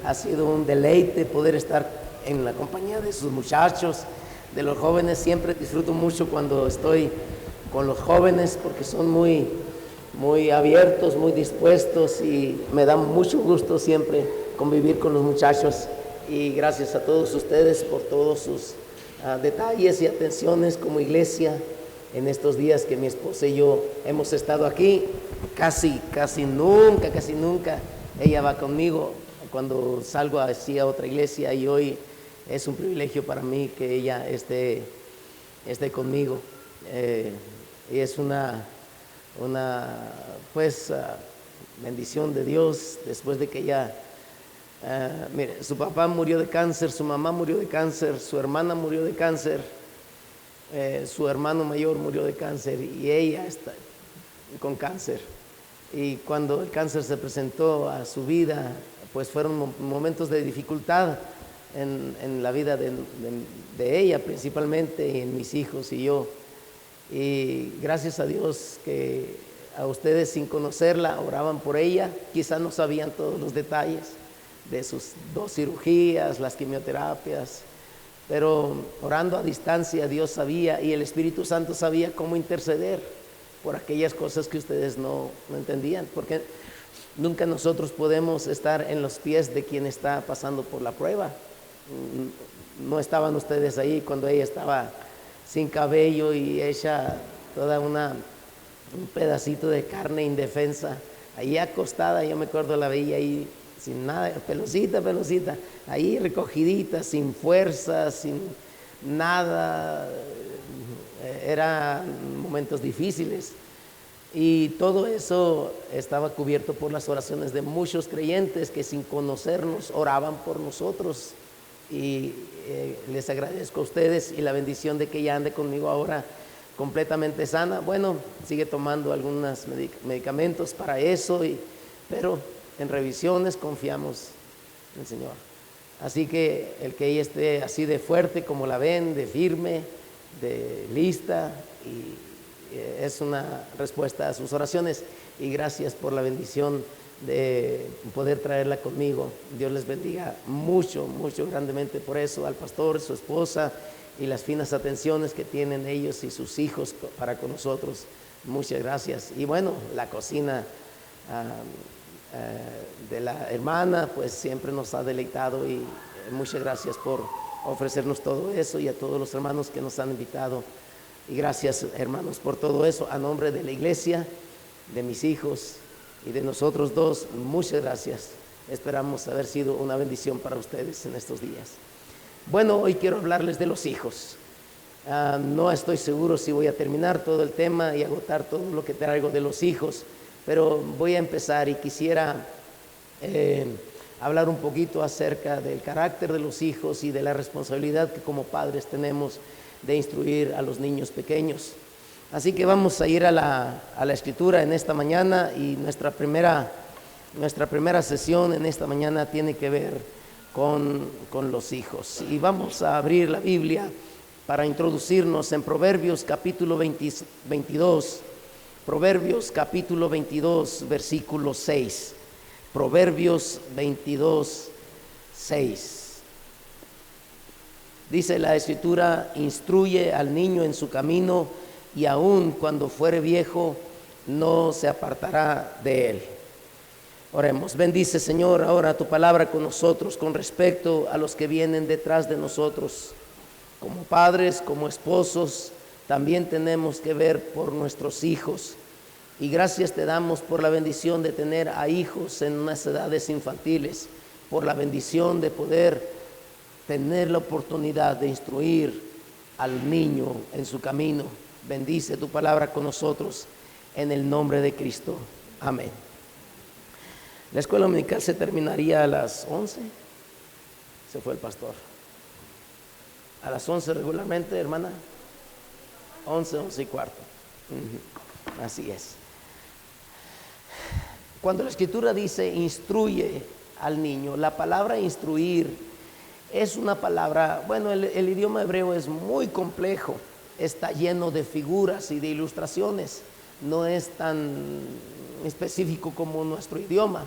ha sido un deleite poder estar en la compañía de sus muchachos, de los jóvenes. Siempre disfruto mucho cuando estoy con los jóvenes porque son muy abiertos, muy dispuestos, y me da mucho gusto siempre convivir con los muchachos. Y gracias a todos ustedes por todos sus detalles y atenciones como iglesia en estos días que mi esposa y yo hemos estado aquí. Casi nunca ella va conmigo cuando salgo así a otra iglesia, y hoy es un privilegio para mí que ella esté conmigo. Y es una bendición de Dios después de que ella, mire, su papá murió de cáncer, su mamá murió de cáncer, su hermana murió de cáncer, su hermano mayor murió de cáncer, y ella está con cáncer. Y cuando el cáncer se presentó a su vida, pues fueron momentos de dificultad en la vida de ella principalmente, y en mis hijos y yo. Y gracias a Dios que a ustedes, sin conocerla, oraban por ella. Quizás no sabían todos los detalles de sus 2 cirugías, las quimioterapias, pero orando a distancia Dios sabía, y el Espíritu Santo sabía cómo interceder por aquellas cosas que ustedes no entendían, porque nunca nosotros podemos estar en los pies de quien está pasando por la prueba. No estaban ustedes ahí cuando ella estaba sin cabello y hecha toda un pedacito de carne indefensa, ahí acostada. Yo me acuerdo, la veía ahí sin nada, pelosita, ahí recogidita, sin fuerza, sin nada. Eran momentos difíciles, y todo eso estaba cubierto por las oraciones de muchos creyentes que sin conocernos oraban por nosotros. Y les agradezco a ustedes, y la bendición de que ella ande conmigo ahora completamente sana. Bueno, sigue tomando algunos medicamentos para eso, pero en revisiones confiamos en el Señor. Así que el que ella esté así de fuerte como la ven, de firme, de lista, y es una respuesta a sus oraciones, y gracias por la bendición de poder traerla conmigo. Dios les bendiga mucho grandemente por eso, al pastor, su esposa, y las finas atenciones que tienen ellos y sus hijos para con nosotros. Muchas gracias. Y bueno, la cocina de la hermana pues siempre nos ha deleitado, y muchas gracias por ofrecernos todo eso, y a todos los hermanos que nos han invitado. Y gracias, hermanos, por todo eso. A nombre de la iglesia, de mis hijos y de nosotros dos, muchas gracias. Esperamos haber sido una bendición para ustedes en estos días. Bueno, hoy quiero hablarles de los hijos. No estoy seguro si voy a terminar todo el tema y agotar todo lo que traigo de los hijos, pero voy a empezar, y quisiera hablar un poquito acerca del carácter de los hijos y de la responsabilidad que como padres tenemos de instruir a los niños pequeños. Así que vamos a ir a la escritura en esta mañana, y nuestra primera sesión en esta mañana tiene que ver con los hijos. Y vamos a abrir la Biblia para introducirnos en Proverbios capítulo 22, Proverbios capítulo 22, versículo 6. Proverbios 22, 6. Dice la escritura: instruye al niño en su camino, y aun cuando fuere viejo no se apartará de él. Oremos. Bendice, Señor, ahora tu palabra con nosotros con respecto a los que vienen detrás de nosotros. Como padres, como esposos, también tenemos que ver por nuestros hijos. Y gracias te damos por la bendición de tener a hijos en unas edades infantiles, por la bendición de poder tener la oportunidad de instruir al niño en su camino. Bendice tu palabra con nosotros en el nombre de Cristo. Amén. La escuela dominical se terminaría a las 11. Se fue el pastor. A las 11 regularmente, hermana. 11 y cuarto. Así es. Cuando la escritura dice instruye al niño, la palabra instruir es una palabra, bueno, el idioma hebreo es muy complejo, está lleno de figuras y de ilustraciones, no es tan específico como nuestro idioma.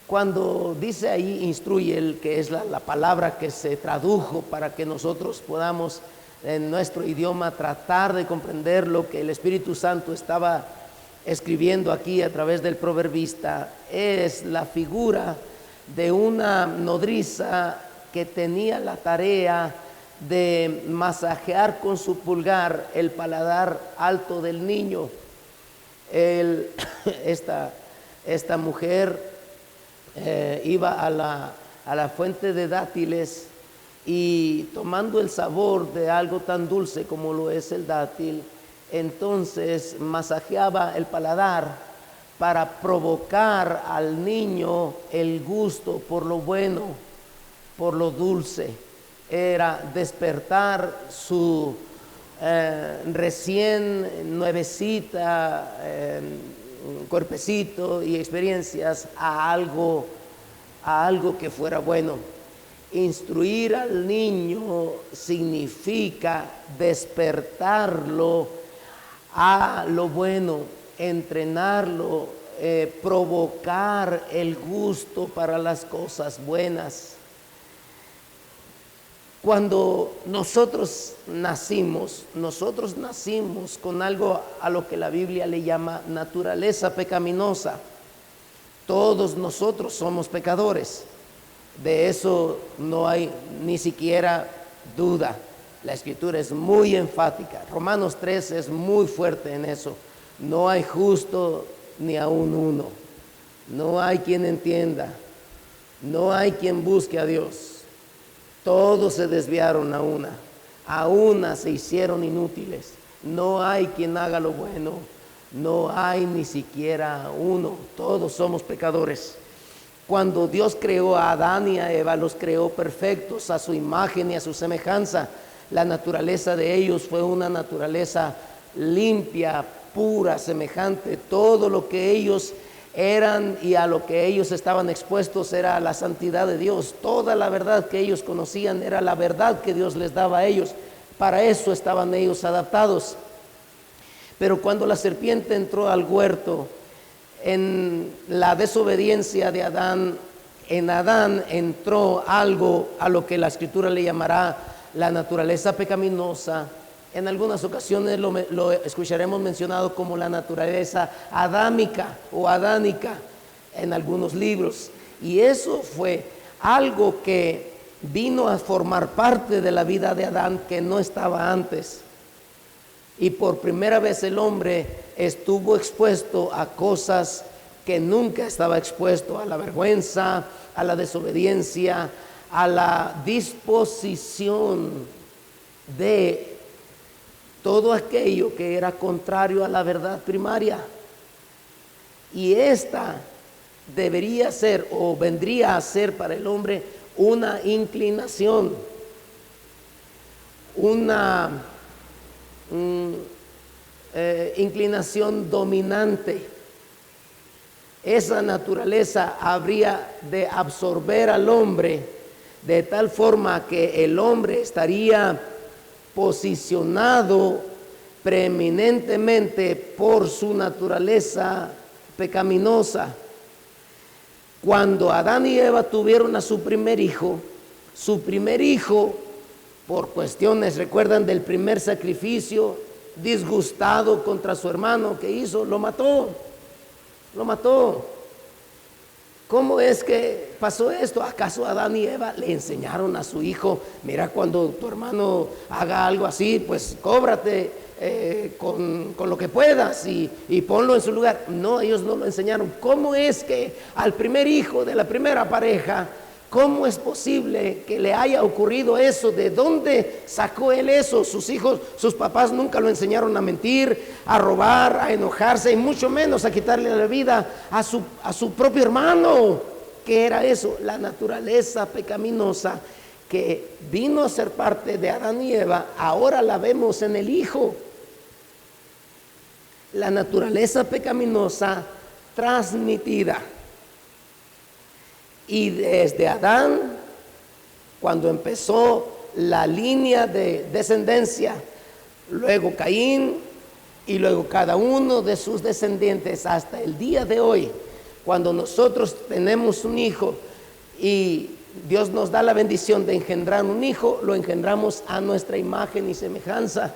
Cuando dice ahí instruye, el que es la palabra que se tradujo para que nosotros podamos en nuestro idioma tratar de comprender lo que el Espíritu Santo estaba escribiendo aquí a través del proverbista, es la figura de una nodriza que tenía la tarea de masajear con su pulgar el paladar alto del niño. Esta mujer iba a la fuente de dátiles y tomando el sabor de algo tan dulce como lo es el dátil, entonces masajeaba el paladar para provocar al niño el gusto por lo bueno, por lo dulce. Era despertar su recién nuevecita cuerpecito y experiencias a algo que fuera bueno. Instruir al niño significa despertarlo a lo bueno, entrenarlo, provocar el gusto para las cosas buenas. Cuando nosotros nacimos con algo a lo que la Biblia le llama naturaleza pecaminosa. Todos nosotros somos pecadores. De eso no hay ni siquiera duda. La Escritura es muy enfática. Romanos 3 es muy fuerte en eso. No hay justo ni aun uno. No hay quien entienda. No hay quien busque a Dios. Todos se desviaron a una se hicieron inútiles. No hay quien haga lo bueno, no hay ni siquiera uno. Todos somos pecadores. Cuando Dios creó a Adán y a Eva, los creó perfectos a su imagen y a su semejanza. La naturaleza de ellos fue una naturaleza limpia, pura, semejante. Todo lo que ellos eran y a lo que ellos estaban expuestos era la santidad de Dios. Toda la verdad que ellos conocían era la verdad que Dios les daba a ellos. Para eso estaban ellos adaptados. Pero cuando la serpiente entró al huerto, en la desobediencia de Adán, en Adán entró algo a lo que la Escritura le llamará la naturaleza pecaminosa. En algunas ocasiones lo escucharemos mencionado como la naturaleza adámica o adánica en algunos libros. Y eso fue algo que vino a formar parte de la vida de Adán que no estaba antes. Y por primera vez el hombre estuvo expuesto a cosas que nunca estaba expuesto, a la vergüenza, a la desobediencia, a la disposición de todo aquello que era contrario a la verdad primaria. Y esta debería ser o vendría a ser para el hombre una inclinación, una inclinación dominante. Esa naturaleza habría de absorber al hombre de tal forma que el hombre estaría posicionado preeminentemente por su naturaleza pecaminosa. Cuando Adán y Eva tuvieron a su primer hijo, por cuestiones, recuerdan del primer sacrificio, disgustado contra su hermano, ¿qué hizo? Lo mató. ¿Cómo es que pasó esto? ¿Acaso Adán y Eva le enseñaron a su hijo, mira, cuando tu hermano haga algo así, pues cóbrate con lo que puedas y ponlo en su lugar? No, ellos no lo enseñaron. ¿Cómo es que al primer hijo de la primera pareja, cómo es posible que le haya ocurrido eso? ¿De dónde sacó él eso? Sus hijos, sus papás nunca lo enseñaron a mentir, a robar, a enojarse y mucho menos a quitarle la vida a su propio hermano. ¿Qué era eso? La naturaleza pecaminosa que vino a ser parte de Adán y Eva, ahora la vemos en el hijo. La naturaleza pecaminosa transmitida. Y desde Adán, cuando empezó la línea de descendencia, luego Caín y luego cada uno de sus descendientes hasta el día de hoy, Cuando nosotros tenemos un hijo y Dios nos da la bendición de engendrar un hijo, lo engendramos a nuestra imagen y semejanza.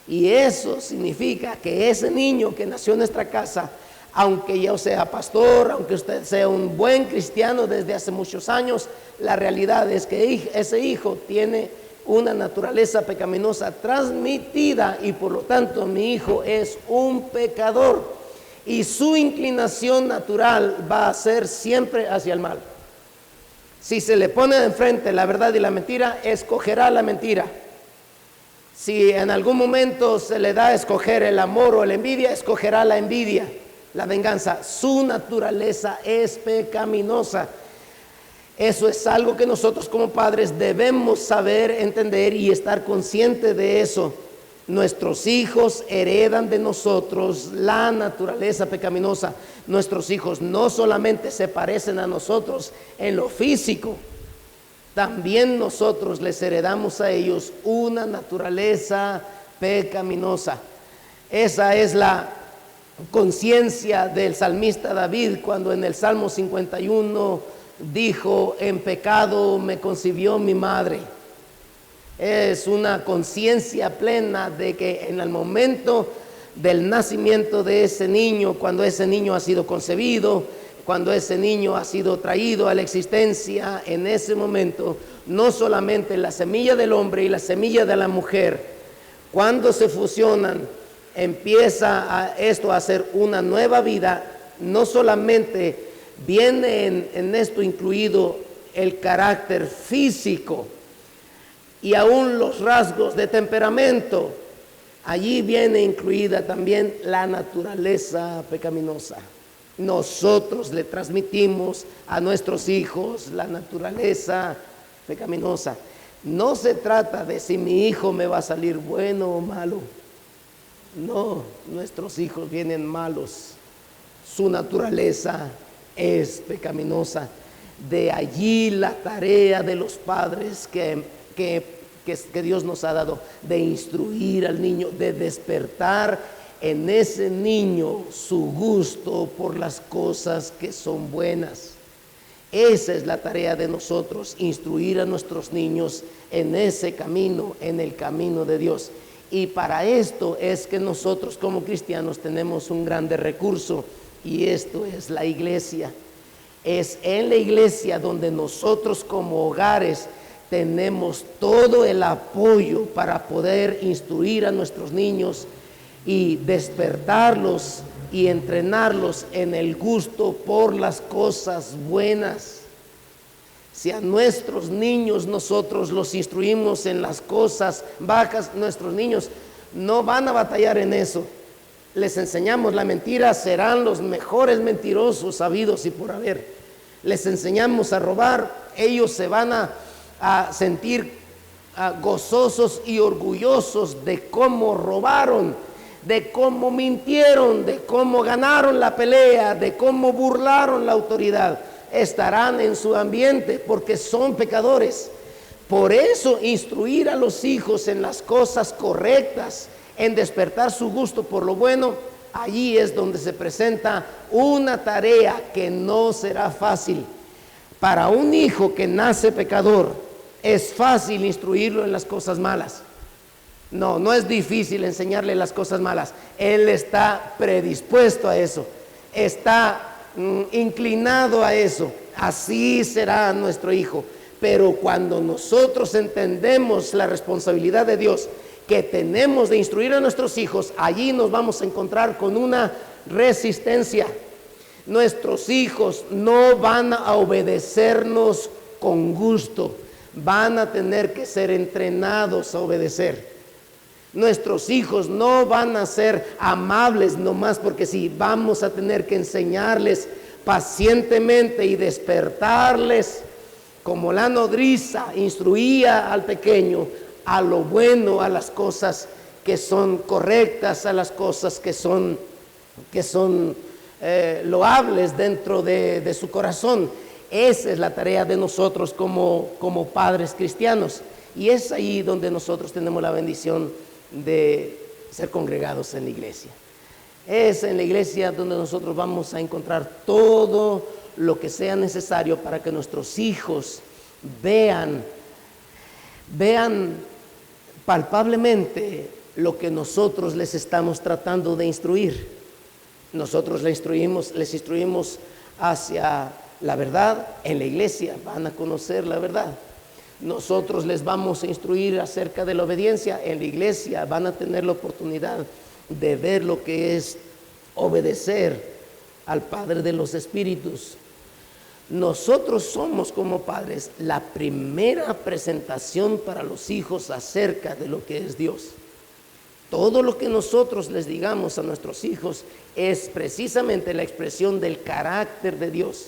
Y eso significa que ese niño que nació en nuestra casa, aunque yo sea pastor, aunque usted sea un buen cristiano desde hace muchos años, la realidad es que ese hijo tiene una naturaleza pecaminosa transmitida y por lo tanto mi hijo es un pecador y su inclinación natural va a ser siempre hacia el mal. Si se le pone de enfrente la verdad y la mentira, escogerá la mentira. Si en algún momento se le da a escoger el amor o la envidia, escogerá la envidia, la venganza. Su naturaleza es pecaminosa. Eso es algo que nosotros como padres debemos saber, entender y estar conscientes de eso. Nuestros hijos heredan de nosotros la naturaleza pecaminosa. Nuestros hijos no solamente se parecen a nosotros en lo físico, también nosotros les heredamos a ellos una naturaleza pecaminosa. Esa es la conciencia del salmista David cuando en el Salmo 51 dijo: en pecado me concibió mi madre. Es una conciencia plena de que en el momento del nacimiento de ese niño, cuando ese niño ha sido concebido, cuando ese niño ha sido traído a la existencia, en ese momento, no solamente la semilla del hombre y la semilla de la mujer, cuando se fusionan, empieza esto a ser una nueva vida. No solamente viene en esto incluido el carácter físico y aún los rasgos de temperamento, allí viene incluida también la naturaleza pecaminosa. Nosotros le transmitimos a nuestros hijos la naturaleza pecaminosa. No se trata de si mi hijo me va a salir bueno o malo. No, nuestros hijos vienen malos. Su naturaleza es pecaminosa. De allí la tarea de los padres que Dios nos ha dado, de instruir al niño, de despertar en ese niño su gusto por las cosas que son buenas. Esa es la tarea de nosotros, instruir a nuestros niños en ese camino, en el camino de Dios. Y para esto es que nosotros como cristianos tenemos un grande recurso, y esto es la iglesia. Es en la iglesia donde nosotros como hogares tenemos todo el apoyo para poder instruir a nuestros niños y despertarlos y entrenarlos en el gusto por las cosas buenas. Si a nuestros niños nosotros los instruimos en las cosas bajas, nuestros niños no van a batallar en eso. Les enseñamos la mentira, serán los mejores mentirosos habidos y por haber. Les enseñamos a robar, ellos se van a sentir gozosos y orgullosos de cómo robaron, de cómo mintieron, de cómo ganaron la pelea, de cómo burlaron la autoridad. Estarán en su ambiente porque son pecadores. Por eso instruir a los hijos en las cosas correctas, en despertar su gusto por lo bueno, allí es donde se presenta una tarea que no será fácil. Para un hijo que nace pecador, es fácil instruirlo en las cosas malas. No es difícil enseñarle las cosas malas. Él está predispuesto a eso, está inclinado a eso. Así será nuestro hijo. Pero cuando nosotros entendemos la responsabilidad de Dios que tenemos de instruir a nuestros hijos, allí nos vamos a encontrar con una resistencia. Nuestros hijos no van a obedecernos con gusto, van a tener que ser entrenados a obedecer. Nuestros hijos no van a ser amables nomás porque sí, vamos a tener que enseñarles pacientemente y despertarles como la nodriza instruía al pequeño a lo bueno, a las cosas que son correctas, a las cosas que son loables dentro de su corazón. Esa es la tarea de nosotros como padres cristianos, y es ahí donde nosotros tenemos la bendición de ser congregados en la iglesia. Es en la iglesia donde nosotros vamos a encontrar todo lo que sea necesario para que nuestros hijos vean palpablemente lo que nosotros les estamos tratando de instruir. Nosotros les instruimos hacia la verdad. En la iglesia van a conocer la verdad. Nosotros les vamos a instruir acerca de la obediencia. En la iglesia van a tener la oportunidad de ver lo que es obedecer al Padre de los Espíritus. Nosotros somos como padres la primera presentación para los hijos acerca de lo que es Dios. Todo lo que nosotros les digamos a nuestros hijos es precisamente la expresión del carácter de Dios.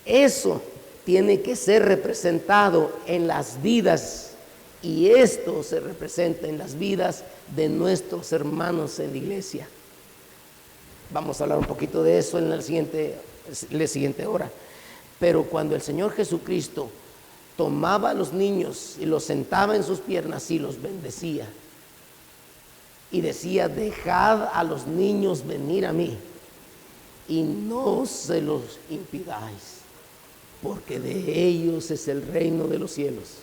Eso tiene que ser representado en las vidas, y esto se representa en las vidas de nuestros hermanos en la iglesia. Vamos a hablar un poquito de eso en la siguiente hora. Pero cuando el Señor Jesucristo tomaba a los niños y los sentaba en sus piernas y los bendecía, y decía: dejad a los niños venir a mí y no se los impidáis, porque de ellos es el reino de los cielos.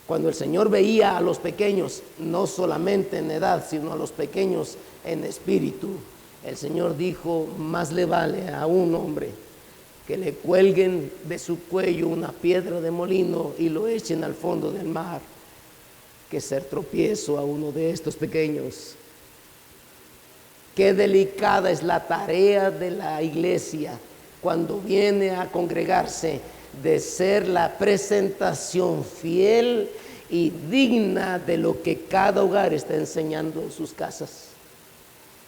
Cuando el Señor veía a los pequeños, no solamente en edad, sino a los pequeños en espíritu, el Señor dijo: más le vale a un hombre que le cuelguen de su cuello una piedra de molino y lo echen al fondo del mar, que ser tropiezo a uno de estos pequeños. Qué delicada es la tarea de la iglesia cuando viene a congregarse, de ser la presentación fiel y digna de lo que cada hogar está enseñando en sus casas.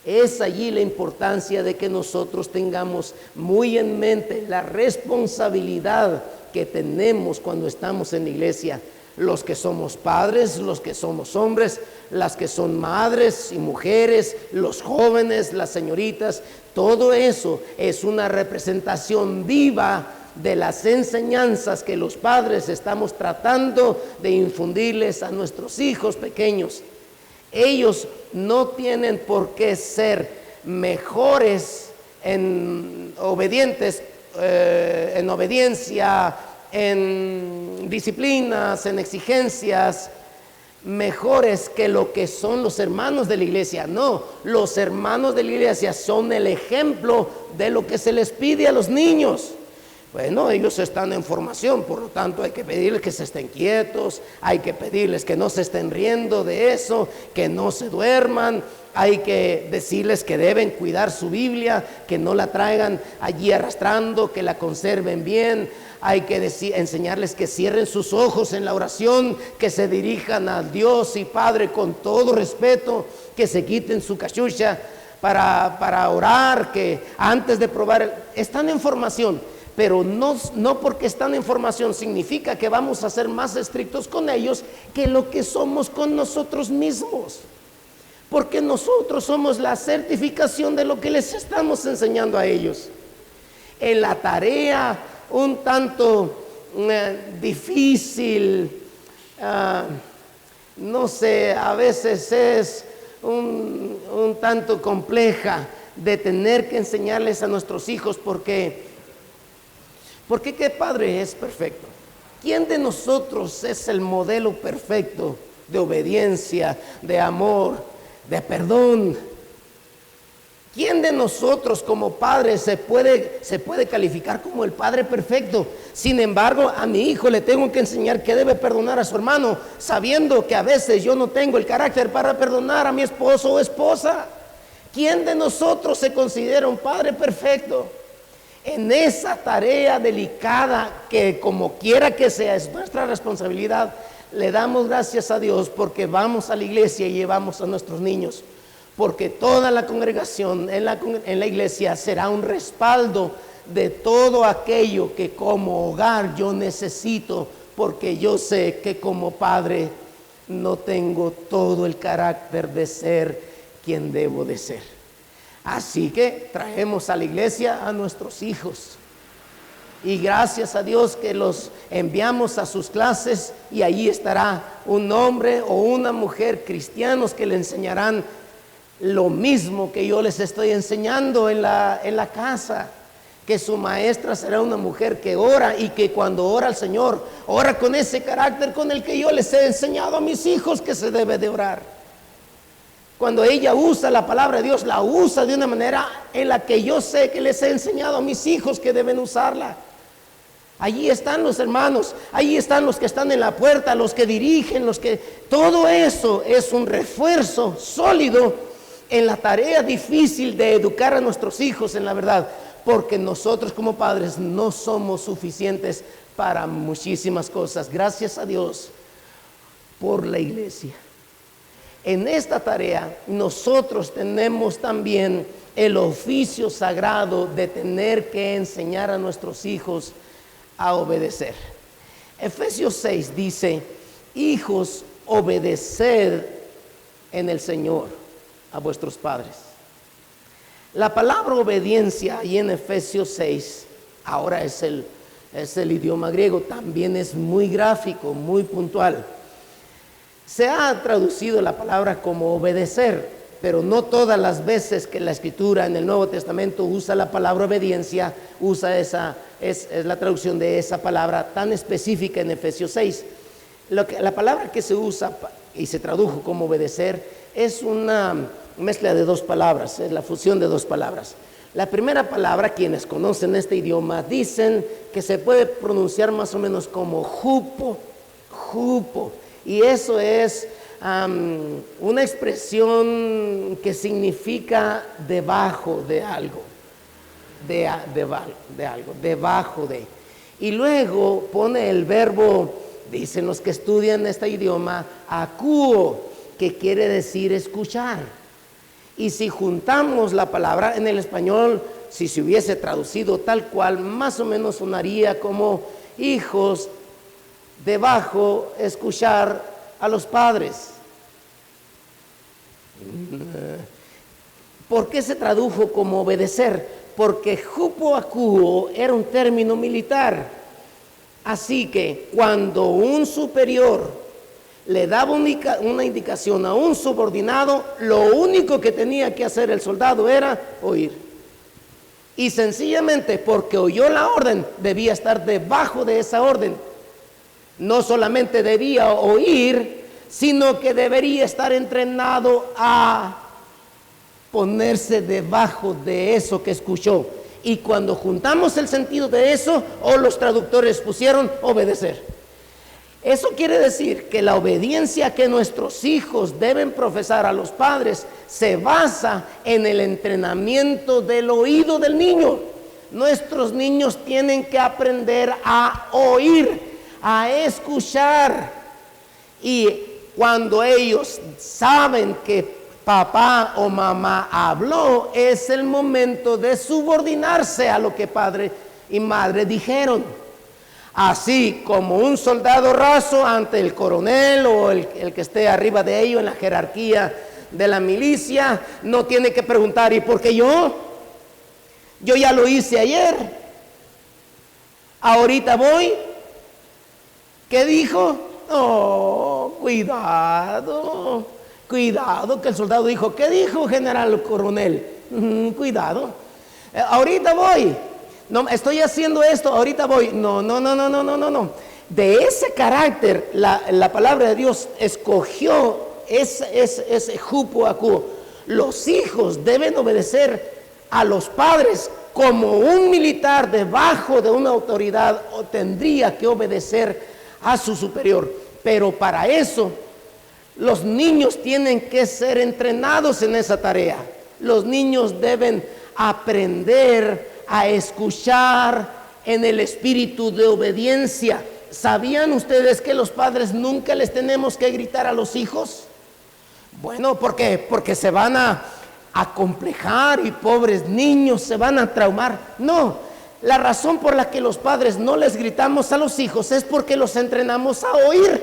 Es allí la importancia de que nosotros tengamos muy en mente la responsabilidad que tenemos cuando estamos en la iglesia. Los que somos padres, los que somos hombres, las que son madres y mujeres, los jóvenes, las señoritas, todo eso es una representación viva de las enseñanzas que los padres estamos tratando de infundirles a nuestros hijos pequeños. Ellos no tienen por qué ser mejores en obedientes, en obediencia, en disciplinas, en exigencias, mejores que lo que son los hermanos de la iglesia. No, los hermanos de la iglesia son el ejemplo de lo que se les pide a los niños. Bueno, ellos están en formación, por lo tanto hay que pedirles que se estén quietos, hay que pedirles que no se estén riendo de eso, que no se duerman, hay que decirles que deben cuidar su Biblia, que no la traigan allí arrastrando, que la conserven bien. Hay que enseñarles que cierren sus ojos en la oración, que se dirijan a Dios y Padre con todo respeto, que se quiten su cachucha para orar, que antes de probar, están en formación. Pero no porque están en formación significa que vamos a ser más estrictos con ellos que lo que somos con nosotros mismos. Porque nosotros somos la certificación de lo que les estamos enseñando a ellos. En la tarea un tanto difícil, no sé, a veces es un tanto compleja de tener que enseñarles a nuestros hijos, porque ¿qué padre es perfecto? ¿Quién de nosotros es el modelo perfecto de obediencia, de amor, de perdón? ¿Quién de nosotros como padres se puede calificar como el padre perfecto? Sin embargo, a mi hijo le tengo que enseñar que debe perdonar a su hermano, sabiendo que a veces yo no tengo el carácter para perdonar a mi esposo o esposa. ¿Quién de nosotros se considera un padre perfecto? En esa tarea delicada, que como quiera que sea es nuestra responsabilidad, le damos gracias a Dios porque vamos a la iglesia y llevamos a nuestros niños, porque toda la congregación en la iglesia será un respaldo de todo aquello que como hogar yo necesito, porque yo sé que como padre no tengo todo el carácter de ser quien debo de ser. Así que traemos a la iglesia a nuestros hijos, y gracias a Dios que los enviamos a sus clases, y allí estará un hombre o una mujer cristianos que le enseñarán lo mismo que yo les estoy enseñando en la casa, que su maestra será una mujer que ora, y que cuando ora al Señor, ora con ese carácter con el que yo les he enseñado a mis hijos que se debe de orar. Cuando ella usa la palabra de Dios, la usa de una manera en la que yo sé que les he enseñado a mis hijos que deben usarla. Allí están los hermanos, allí están los que están en la puerta, los que dirigen, todo eso es un refuerzo sólido en la tarea difícil de educar a nuestros hijos en la verdad, porque nosotros como padres no somos suficientes para muchísimas cosas. Gracias a Dios por la iglesia. En esta tarea nosotros tenemos también el oficio sagrado de tener que enseñar a nuestros hijos a obedecer. Efesios 6 dice: hijos, obedeced en el Señor a vuestros padres. La palabra obediencia ahí en Efesios 6, ahora es el idioma griego, también es muy gráfico, muy puntual. Se ha traducido la palabra como obedecer, pero no todas las veces que la Escritura en el Nuevo Testamento usa la palabra obediencia, usa es la traducción de esa palabra tan específica en Efesios 6. La palabra que se usa y se tradujo como obedecer es una mezcla de dos palabras, es la fusión de dos palabras. La primera palabra, quienes conocen este idioma dicen que se puede pronunciar más o menos como jupo, y eso es una expresión que significa debajo de algo, debajo de. Y luego pone el verbo, dicen los que estudian este idioma, akuo, que quiere decir escuchar. Y si juntamos la palabra en el español, si se hubiese traducido tal cual, más o menos sonaría como hijos, debajo, escuchar a los padres. ¿Por qué se tradujo como obedecer? Porque jupo akuo era un término militar. Así que cuando un superior le daba una indicación a un subordinado, lo único que tenía que hacer el soldado era oír. Y sencillamente porque oyó la orden, debía estar debajo de esa orden. No solamente debía oír, sino que debería estar entrenado a ponerse debajo de eso que escuchó. Y cuando juntamos el sentido de eso, o los traductores pusieron obedecer. Eso quiere decir que la obediencia que nuestros hijos deben profesar a los padres se basa en el entrenamiento del oído del niño. Nuestros niños tienen que aprender a oír, a escuchar. Y cuando ellos saben que papá o mamá habló, es el momento de subordinarse a lo que padre y madre dijeron. Así como un soldado raso ante el coronel o el que esté arriba de ellos en la jerarquía de la milicia, no tiene que preguntar: ¿y por qué yo? Yo ya lo hice ayer. Ahorita voy. ¿Qué dijo? Oh, cuidado, que el soldado dijo: ¿qué dijo, general o coronel? Cuidado. Ahorita voy. No, estoy haciendo esto, ahorita voy. No. De ese carácter, la palabra de Dios escogió ese jupo akuo. Los hijos deben obedecer a los padres como un militar debajo de una autoridad, o tendría que obedecer a su superior. Pero para eso, los niños tienen que ser entrenados en esa tarea. Los niños deben aprender a escuchar en el espíritu de obediencia. ¿Sabían ustedes que los padres nunca les tenemos que gritar a los hijos? Bueno, ¿por qué? Porque se van a acomplejar y pobres niños se van a traumar. No, la razón por la que los padres no les gritamos a los hijos es porque los entrenamos a oír.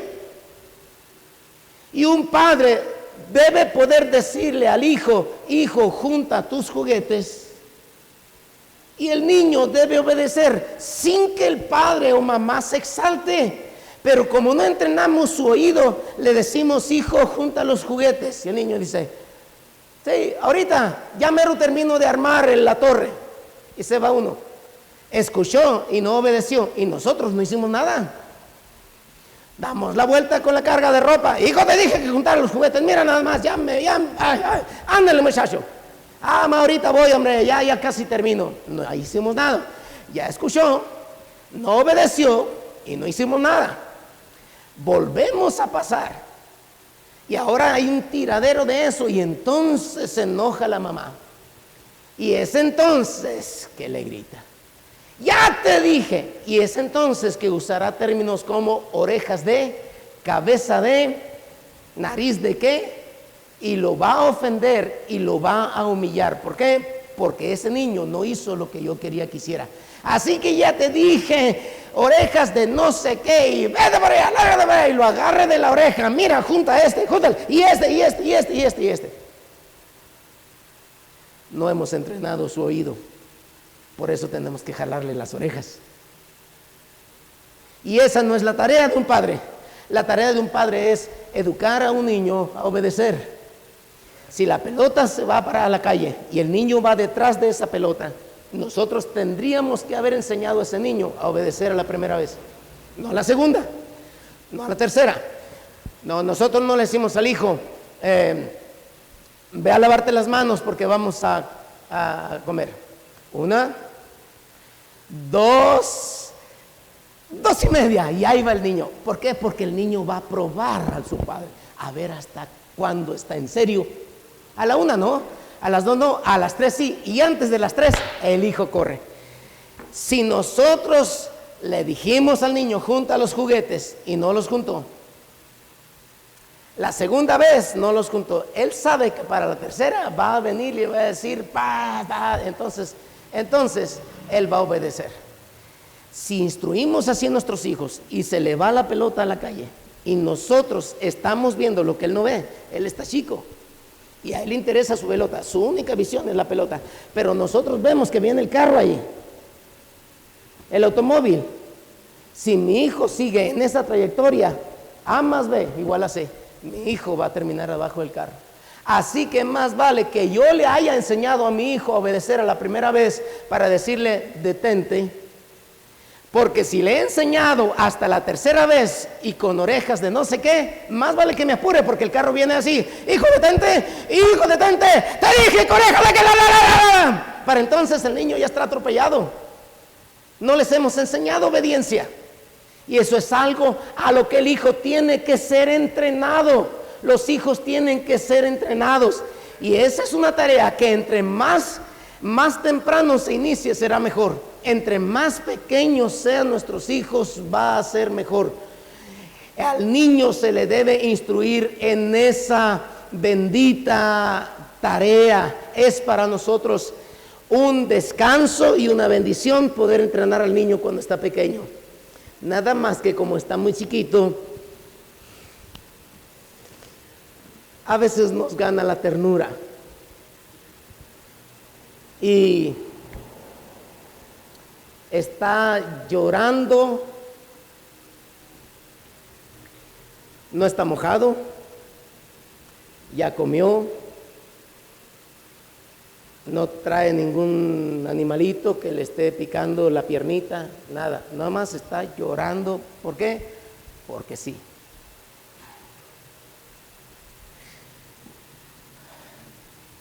Y un padre debe poder decirle al hijo: hijo, junta tus juguetes. Y el niño debe obedecer sin que el padre o mamá se exalte. Pero como no entrenamos su oído, le decimos: hijo, junta los juguetes. Y el niño dice: Sí, ahorita ya mero termino de armar la torre. Y se va uno. Escuchó y no obedeció. Y nosotros no hicimos nada. Damos la vuelta con la carga de ropa. Hijo, te dije que juntar los juguetes. Mira nada más, ándale muchacho. Ma, ahorita voy, hombre, ya casi termino. No hicimos nada. Ya escuchó, no obedeció y no hicimos nada. Volvemos a pasar. Y ahora hay un tiradero de eso y entonces se enoja la mamá. Y es entonces que le grita. Ya te dije. Y es entonces que usará términos como orejas de, cabeza de, nariz de qué. Y lo va a ofender y lo va a humillar. ¿Por qué? Porque ese niño no hizo lo que yo quería que hiciera. Así que ya te dije, orejas de no sé qué, y vete por allá, lárgate por allá, y lo agarre de la oreja. Mira, junta y este. No hemos entrenado su oído. Por eso tenemos que jalarle las orejas. Y esa no es la tarea de un padre. La tarea de un padre es educar a un niño a obedecer. Si la pelota se va para la calle y el niño va detrás de esa pelota, nosotros tendríamos que haber enseñado a ese niño a obedecer a la primera vez. No a la segunda, no a la tercera. No, nosotros no le decimos al hijo, ve a lavarte las manos porque vamos a comer. 1, 2, 2:30 y ahí va el niño. ¿Por qué? Porque el niño va a probar a su padre, a ver hasta cuándo está en serio. A la 1 no, a las 2 no, a las 3 sí, y antes de las 3 el hijo corre. Si nosotros le dijimos al niño junta los juguetes y no los juntó, la segunda vez no los juntó, él sabe que para la tercera va a venir y va a decir entonces él va a obedecer. Si instruimos así a nuestros hijos y se le va la pelota a la calle y nosotros estamos viendo lo que él no ve, él está chico y a él le interesa su pelota, su única visión es la pelota, pero nosotros vemos que viene el carro ahí, el automóvil. Si mi hijo sigue en esa trayectoria, A más B igual a C, mi hijo va a terminar abajo del carro. Así que más vale que yo le haya enseñado a mi hijo a obedecer a la primera vez para decirle detente, porque si le he enseñado hasta la tercera vez y con orejas de no sé qué, más vale que me apure porque el carro viene así, hijo detente, te dije con orejas de que para entonces el niño ya está atropellado. No les hemos enseñado obediencia y eso es algo a lo que el hijo tiene que ser entrenado. Los hijos tienen que ser entrenados y esa es una tarea que entre más temprano se inicie será mejor. Entre más pequeños sean nuestros hijos va a ser mejor. Al niño se le debe instruir en esa bendita tarea. Es para nosotros un descanso y una bendición poder entrenar al niño cuando está pequeño. Nada más que como está muy chiquito, a veces nos gana la ternura. Y está llorando, no está mojado, ya comió, no trae ningún animalito que le esté picando la piernita, nada, nada más está llorando. ¿Por qué? Porque sí.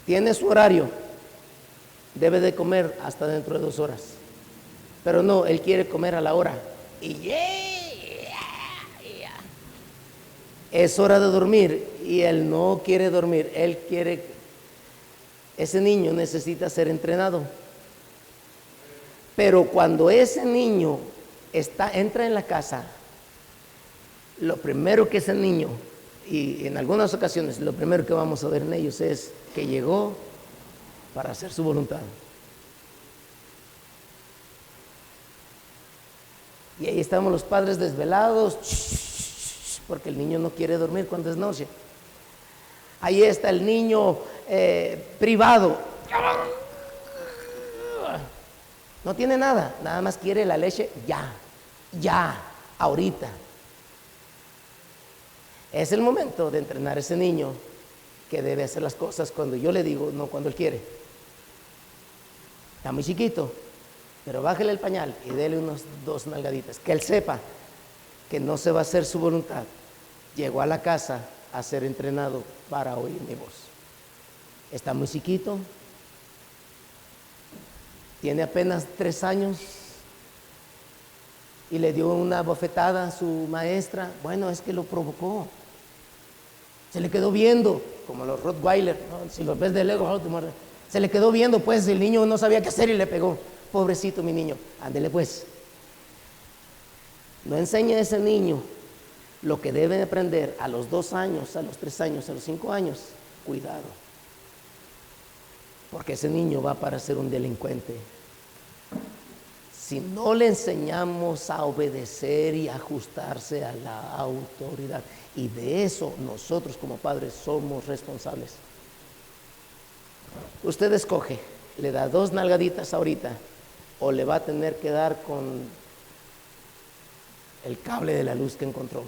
Tiene su horario, debe de comer hasta dentro de 2 horas. Pero no, él quiere comer a la hora. Y es hora de dormir y él no quiere dormir. Ese niño necesita ser entrenado. Pero cuando ese niño entra en la casa, lo primero que ese niño, y en algunas ocasiones lo primero que vamos a ver en ellos es que llegó para hacer su voluntad. Y ahí estamos los padres desvelados, porque el niño no quiere dormir cuando es noche. Ahí está el niño privado. No tiene nada, nada más quiere la leche ya, ahorita. Es el momento de entrenar a ese niño que debe hacer las cosas cuando yo le digo, no cuando él quiere. Está muy chiquito, pero bájale el pañal y dele unos 2 nalgaditas, que él sepa que no se va a hacer su voluntad. Llegó a la casa a ser entrenado para oír mi voz. Está muy chiquito, tiene apenas 3 años y le dio una bofetada a su maestra. Bueno, es que lo provocó. Se le quedó viendo, como los Rottweiler, ¿no? Si los ves de lejos, se le quedó viendo, pues el niño no sabía qué hacer y le pegó. Pobrecito mi niño, ándele pues. No enseña a ese niño lo que debe aprender a los 2 años, a los 3 años, a los 5 años. Cuidado, porque ese niño va para ser un delincuente. Si no le enseñamos a obedecer y ajustarse a la autoridad, y de eso nosotros como padres somos responsables. Usted escoge, le da 2 nalgaditas ahorita, o le va a tener que dar con el cable de la luz que encontró.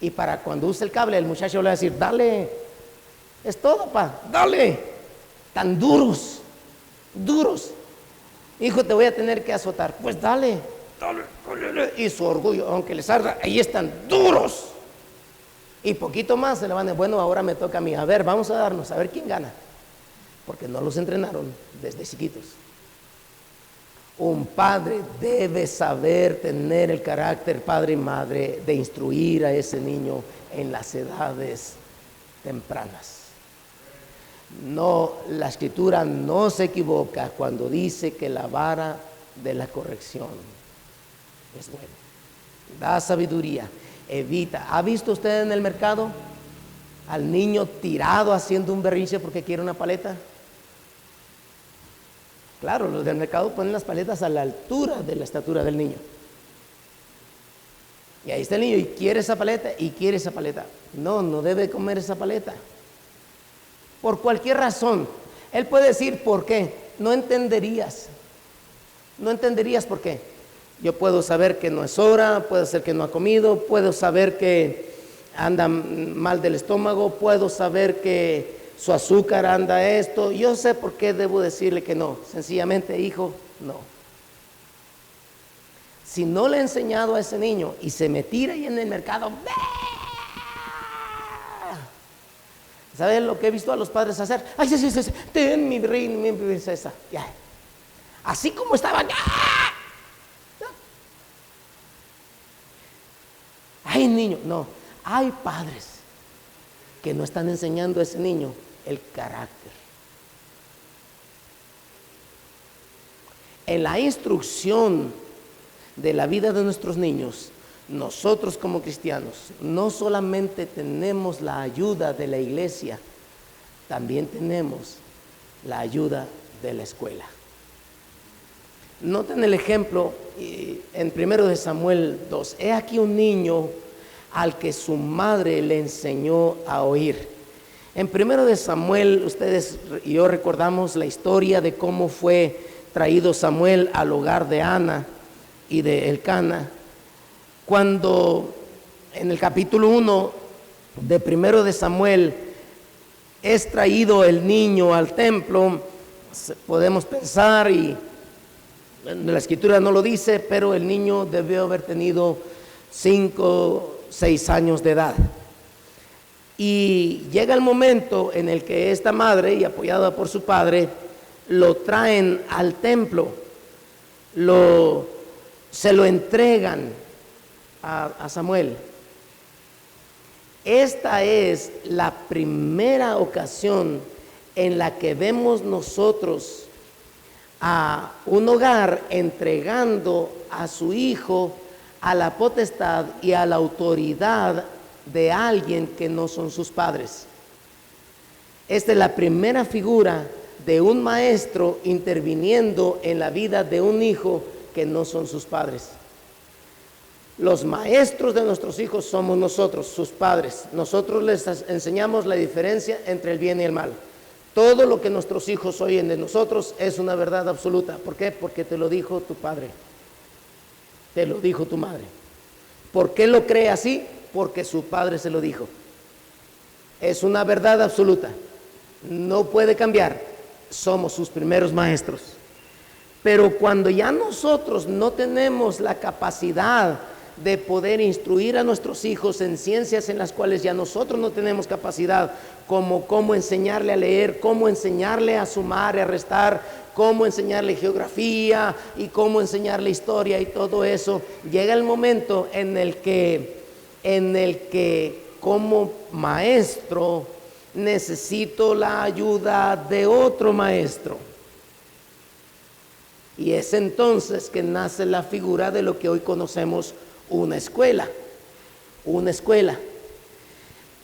Y para cuando use el cable, el muchacho le va a decir, dale, es todo, pa, dale. Tan duros, duros. Hijo, te voy a tener que azotar. Pues dale, dale, dale. Y su orgullo, aunque les arda, ahí están duros. Y poquito más se le van a decir, bueno, ahora me toca a mí. A ver, vamos a darnos, a ver quién gana. Porque no los entrenaron desde chiquitos. Un padre debe saber tener el carácter, padre y madre, de instruir a ese niño en las edades tempranas. No, la escritura no se equivoca cuando dice que la vara de la corrección es buena. Da sabiduría, evita. ¿Ha visto usted en el mercado al niño tirado haciendo un berrinche porque quiere una paleta? Claro, los del mercado ponen las paletas a la altura de la estatura del niño. Y ahí está el niño y quiere esa paleta y quiere esa paleta. No, no debe comer esa paleta. Por cualquier razón. Él puede decir por qué. No entenderías. No entenderías por qué. Yo puedo saber que no es hora, puedo ser que no ha comido, puedo saber que anda mal del estómago, puedo saber que su azúcar anda esto. Yo sé por qué debo decirle que no. Sencillamente, hijo, no. Si no le he enseñado a ese niño y se me tira ahí en el mercado, ¿sabes lo que he visto a los padres hacer? Ay, sí, ten mi reina, mi princesa. Ya. Así como estaban. Ay, niño, no. Hay padres que no están enseñando a ese niño el carácter. En la instrucción de la vida de nuestros niños, nosotros como cristianos no solamente tenemos la ayuda de la iglesia, también tenemos la ayuda de la escuela. Noten el ejemplo en 1 Samuel 2. He aquí un niño al que su madre le enseñó a oír. En 1 Samuel, ustedes y yo recordamos la historia de cómo fue traído Samuel al hogar de Ana y de Elcana. Cuando en el capítulo 1 de 1 Samuel es traído el niño al templo, podemos pensar, y la escritura no lo dice, pero el niño debió haber tenido 5, 6 años de edad. Y llega el momento en el que esta madre, y apoyada por su padre, lo traen al templo, se lo entregan a Samuel. Esta es la primera ocasión en la que vemos nosotros a un hogar entregando a su hijo a la potestad y a la autoridad de alguien que no son sus padres. Esta es la primera figura de un maestro interviniendo en la vida de un hijo que no son sus padres. Los maestros de nuestros hijos somos nosotros, sus padres. Nosotros les enseñamos la diferencia entre el bien y el mal. Todo lo que nuestros hijos oyen de nosotros es una verdad absoluta. ¿Por qué? Porque te lo dijo tu padre, te lo dijo tu madre. ¿Por qué lo cree así? Porque su padre se lo dijo. Es una verdad absoluta. No puede cambiar. Somos sus primeros maestros. Pero cuando ya nosotros no tenemos la capacidad de poder instruir a nuestros hijos en ciencias en las cuales ya nosotros no tenemos capacidad, como cómo enseñarle a leer, cómo enseñarle a sumar y a restar, cómo enseñarle geografía y cómo enseñarle historia y todo eso, llega el momento en el que como maestro necesito la ayuda de otro maestro. Y es entonces que nace la figura de lo que hoy conocemos una escuela. Una escuela.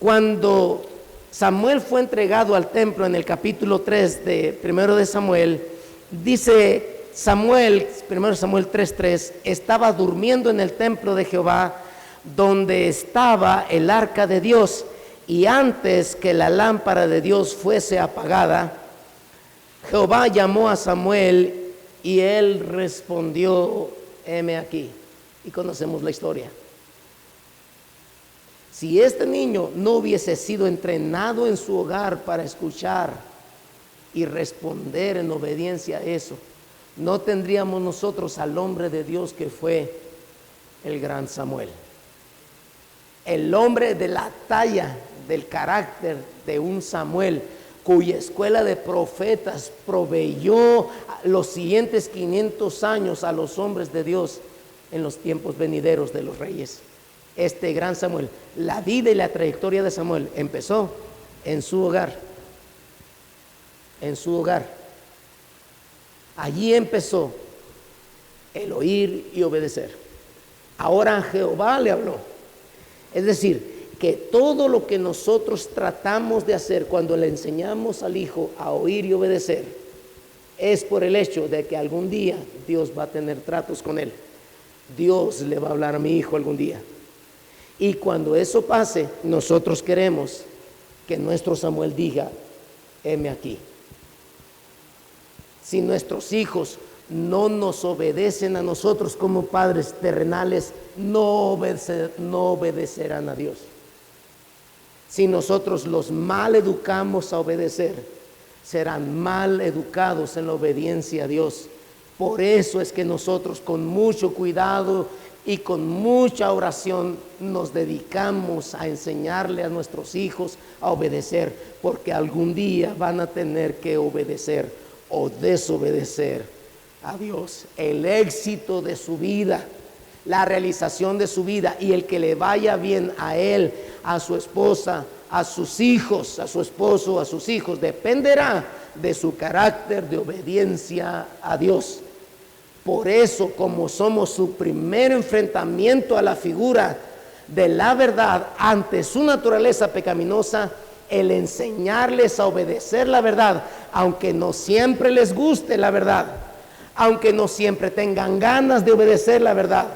Cuando Samuel fue entregado al templo en el capítulo 3 de 1 de Samuel, dice Samuel, 1 Samuel 3:3, estaba durmiendo en el templo de Jehová, donde estaba el arca de Dios, y antes que la lámpara de Dios fuese apagada, Jehová llamó a Samuel y él respondió: heme aquí. Y conocemos la historia. Si este niño no hubiese sido entrenado en su hogar para escuchar y responder en obediencia a eso, no tendríamos nosotros al hombre de Dios que fue el gran Samuel. El hombre de la talla, del carácter de un Samuel, cuya escuela de profetas proveyó los siguientes 500 años a los hombres de Dios en los tiempos venideros de los reyes. Este gran Samuel, la vida y la trayectoria de Samuel empezó en su hogar. En su hogar. Allí empezó el oír y obedecer. Ahora Jehová le habló. Es decir, que todo lo que nosotros tratamos de hacer cuando le enseñamos al hijo a oír y obedecer es por el hecho de que algún día Dios va a tener tratos con él. Dios le va a hablar a mi hijo algún día. Y cuando eso pase, nosotros queremos que nuestro Samuel diga: heme aquí. Si nuestros hijos no nos obedecen a nosotros como padres terrenales, no obedecerán a Dios. Si nosotros los mal educamos a obedecer, serán mal educados en la obediencia a Dios. Por eso es que nosotros, con mucho cuidado y con mucha oración, nos dedicamos a enseñarle a nuestros hijos a obedecer, porque algún día van a tener que obedecer o desobedecer a Dios. El éxito de su vida, la realización de su vida y el que le vaya bien a él, a su esposa, a sus hijos, a su esposo, a sus hijos, dependerá de su carácter de obediencia a Dios. Por eso, como somos su primer enfrentamiento a la figura de la verdad ante su naturaleza pecaminosa, el enseñarles a obedecer la verdad, aunque no siempre les guste la verdad, aunque no siempre tengan ganas de obedecer la verdad,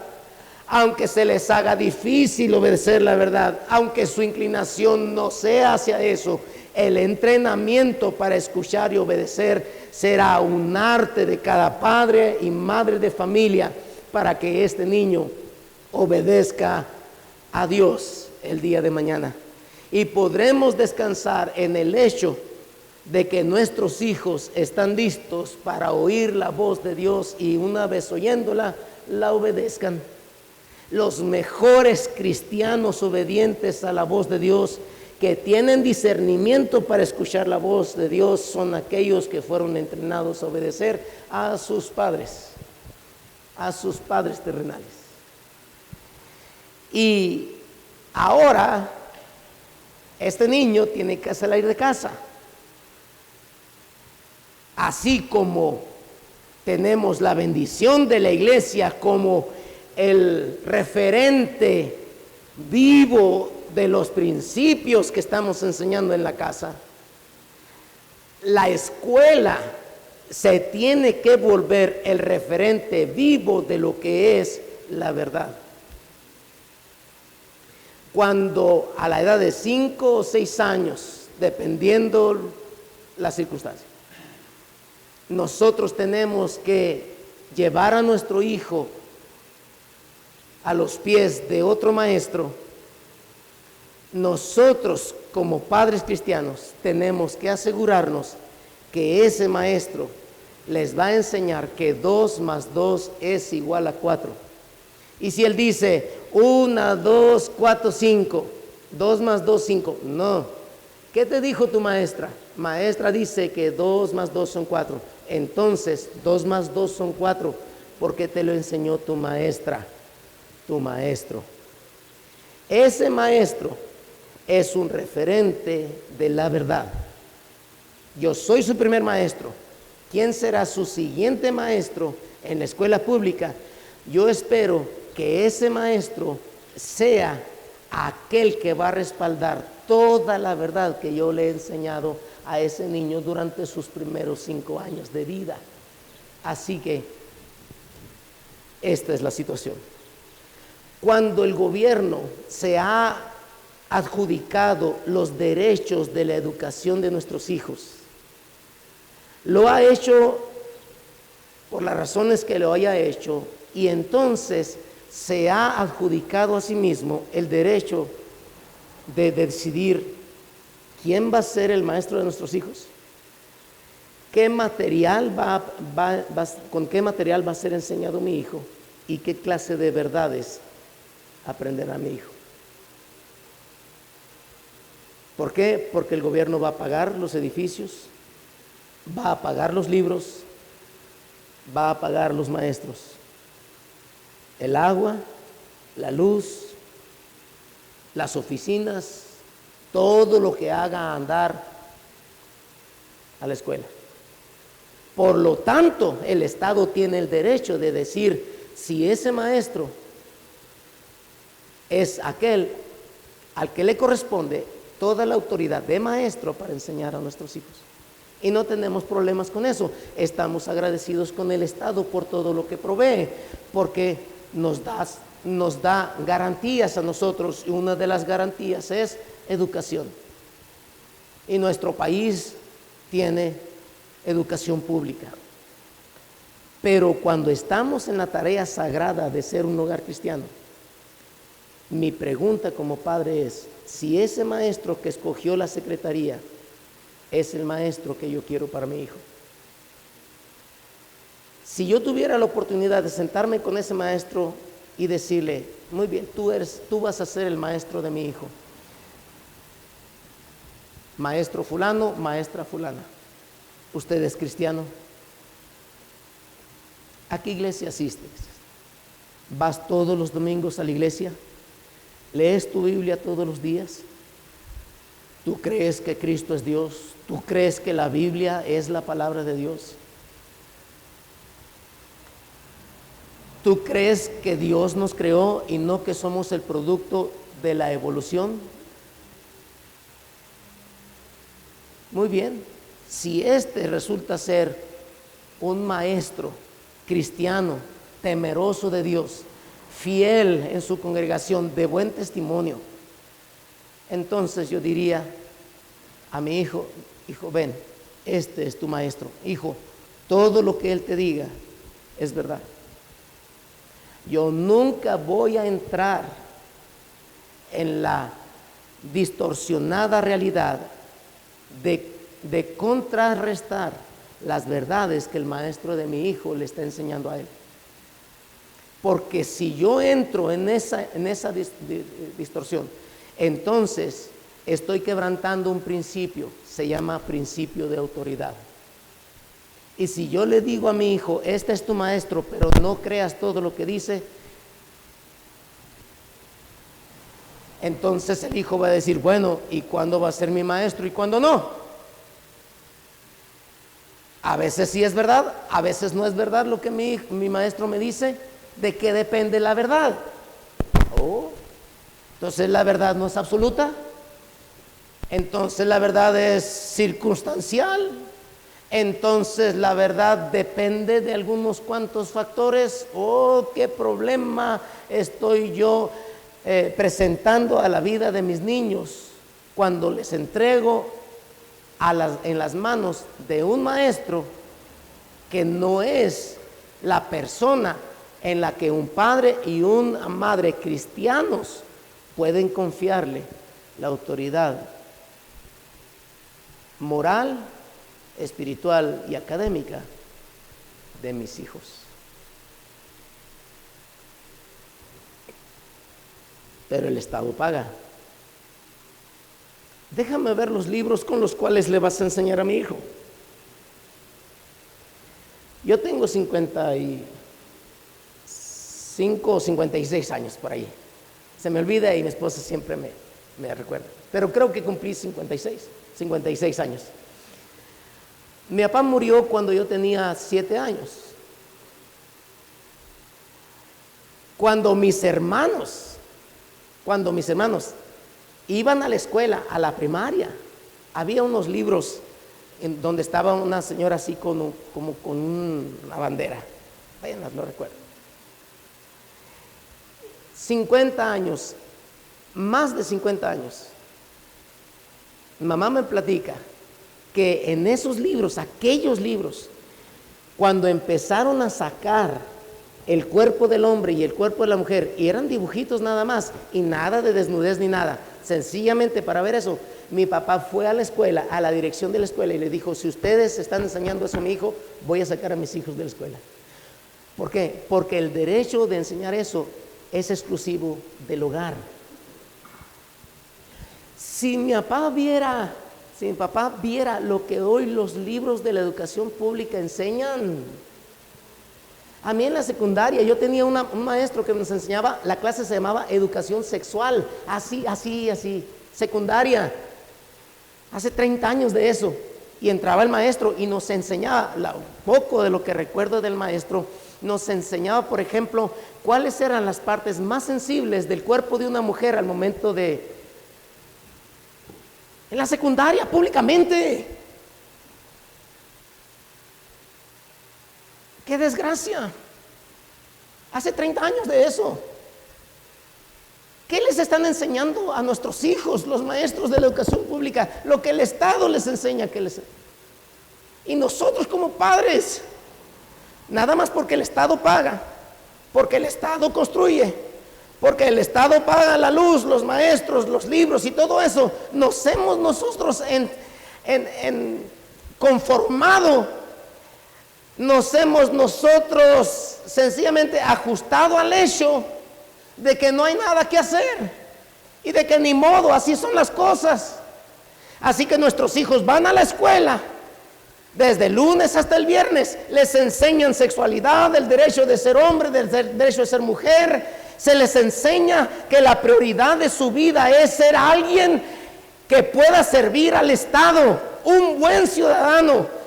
aunque se les haga difícil obedecer la verdad, aunque su inclinación no sea hacia eso, el entrenamiento para escuchar y obedecer será un arte de cada padre y madre de familia para que este niño obedezca a Dios el día de mañana. Y podremos descansar en el hecho de que nuestros hijos están listos para oír la voz de Dios y una vez oyéndola, la obedezcan. Los mejores cristianos obedientes a la voz de Dios, que tienen discernimiento para escuchar la voz de Dios, son aquellos que fueron entrenados a obedecer a sus padres terrenales. Y ahora este niño tiene que salir de casa. Así como tenemos la bendición de la iglesia como el referente vivo de los principios que estamos enseñando en la casa, la escuela se tiene que volver el referente vivo de lo que es la verdad. Cuando a la edad de 5 o 6 años, dependiendo la circunstancia, nosotros tenemos que llevar a nuestro hijo a los pies de otro maestro nosotros como padres cristianos tenemos que asegurarnos que ese maestro les va a enseñar que 2 más 2 es igual a 4. Y si él dice 1, 2, 4, 5, 2 más 2, 5, no. ¿Qué te dijo tu maestra? Maestra dice que 2 más 2 son 4. Entonces 2 más 2 son 4 porque te lo enseñó tu maestra, tu maestro. Ese maestro es un referente de la verdad. Yo soy su primer maestro. ¿Quién será su siguiente maestro en la escuela pública? Yo espero que ese maestro sea aquel que va a respaldar toda la verdad que yo le he enseñado a ese niño durante sus primeros 5 años de vida. Así que esta es la situación. Cuando el gobierno se ha adjudicado los derechos de la educación de nuestros hijos, lo ha hecho por las razones que lo haya hecho, y entonces se ha adjudicado a sí mismo el derecho de decidir quién va a ser el maestro de nuestros hijos, qué material con qué material va a ser enseñado mi hijo y qué clase de verdades aprenderá mi hijo. ¿Por qué? Porque el gobierno va a pagar los edificios, va a pagar los libros, va a pagar los maestros, el agua, la luz, las oficinas, todo lo que haga andar a la escuela. Por lo tanto, el Estado tiene el derecho de decir si ese maestro es aquel al que le corresponde toda la autoridad de maestro para enseñar a nuestros hijos. Y no tenemos problemas con eso. Estamos agradecidos con el Estado por todo lo que provee, porque nos da garantías a nosotros, y una de las garantías es educación. Y nuestro país tiene educación pública. Pero cuando estamos en la tarea sagrada de ser un hogar cristiano, mi pregunta como padre es, si ese maestro que escogió la secretaría es el maestro que yo quiero para mi hijo. Si yo tuviera la oportunidad de sentarme con ese maestro y decirle, muy bien, tú vas a ser el maestro de mi hijo. Maestro fulano, maestra fulana. ¿Usted es cristiano? ¿A qué iglesia asistes? ¿Vas todos los domingos a la iglesia? ¿Lees tu Biblia todos los días? ¿Tú crees que Cristo es Dios? ¿Tú crees que la Biblia es la palabra de Dios? ¿Tú crees que Dios nos creó y no que somos el producto de la evolución? Muy bien, si este resulta ser un maestro cristiano, temeroso de Dios, fiel en su congregación, de buen testimonio, entonces yo diría a mi hijo, hijo, ven, este es tu maestro. Hijo, todo lo que él te diga es verdad. Yo nunca voy a entrar en la distorsionada realidad de contrarrestar las verdades que el maestro de mi hijo le está enseñando a él. Porque si yo entro en esa distorsión, entonces estoy quebrantando un principio, se llama principio de autoridad. Y si yo le digo a mi hijo, este es tu maestro, pero no creas todo lo que dice, entonces el hijo va a decir, bueno, ¿y cuándo va a ser mi maestro y cuándo no? A veces sí es verdad, a veces no es verdad lo que mi maestro me dice. ¿De qué depende la verdad? Entonces la verdad no es absoluta. Entonces la verdad es circunstancial. Entonces la verdad depende de algunos cuantos factores. ¿Qué problema estoy yo presentando a la vida de mis niños cuando les entrego en las manos de un maestro que no es la persona en la que un padre y una madre cristianos pueden confiarle la autoridad moral, espiritual y académica de mis hijos. Pero el Estado paga. Déjame ver los libros con los cuales le vas a enseñar a mi hijo. Yo tengo 55 o 56 años por ahí. Se me olvida y mi esposa siempre me recuerda. Pero creo que cumplí 56 años. Mi papá murió cuando yo tenía 7 años. Cuando mis hermanos iban a la escuela, a la primaria, había unos libros en donde estaba una señora así como con una bandera. Apenas lo recuerdo. 50 años, más de 50 años. Mi mamá me platica que en esos libros, aquellos libros, cuando empezaron a sacar el cuerpo del hombre y el cuerpo de la mujer, y eran dibujitos nada más, y nada de desnudez ni nada, sencillamente para ver eso, mi papá fue a la escuela, a la dirección de la escuela, y le dijo: si ustedes están enseñando eso a mi hijo, voy a sacar a mis hijos de la escuela. ¿Por qué? Porque el derecho de enseñar eso es exclusivo del hogar. Si mi papá viera lo que hoy los libros de la educación pública enseñan. A mí en la secundaria yo tenía un maestro que nos enseñaba, la clase se llamaba educación sexual, así, secundaria, hace 30 años de eso, y entraba el maestro y nos enseñaba, poco de lo que recuerdo del maestro, nos enseñaba, por ejemplo, cuáles eran las partes más sensibles del cuerpo de una mujer al momento en la secundaria, públicamente. ¡Qué desgracia! Hace 30 años de eso. ¿Qué les están enseñando a nuestros hijos, los maestros de la educación pública? Lo que el Estado les enseña. Y nosotros como padres, nada más porque el Estado paga, porque el Estado construye, porque el Estado paga la luz, los maestros, los libros y todo eso, nos hemos nosotros conformado. Nos hemos nosotros sencillamente ajustado al hecho de que no hay nada que hacer y de que ni modo, así son las cosas. Así que nuestros hijos van a la escuela, desde el lunes hasta el viernes, les enseñan sexualidad, el derecho de ser hombre, el derecho de ser mujer, se les enseña que la prioridad de su vida es ser alguien que pueda servir al Estado, un buen ciudadano.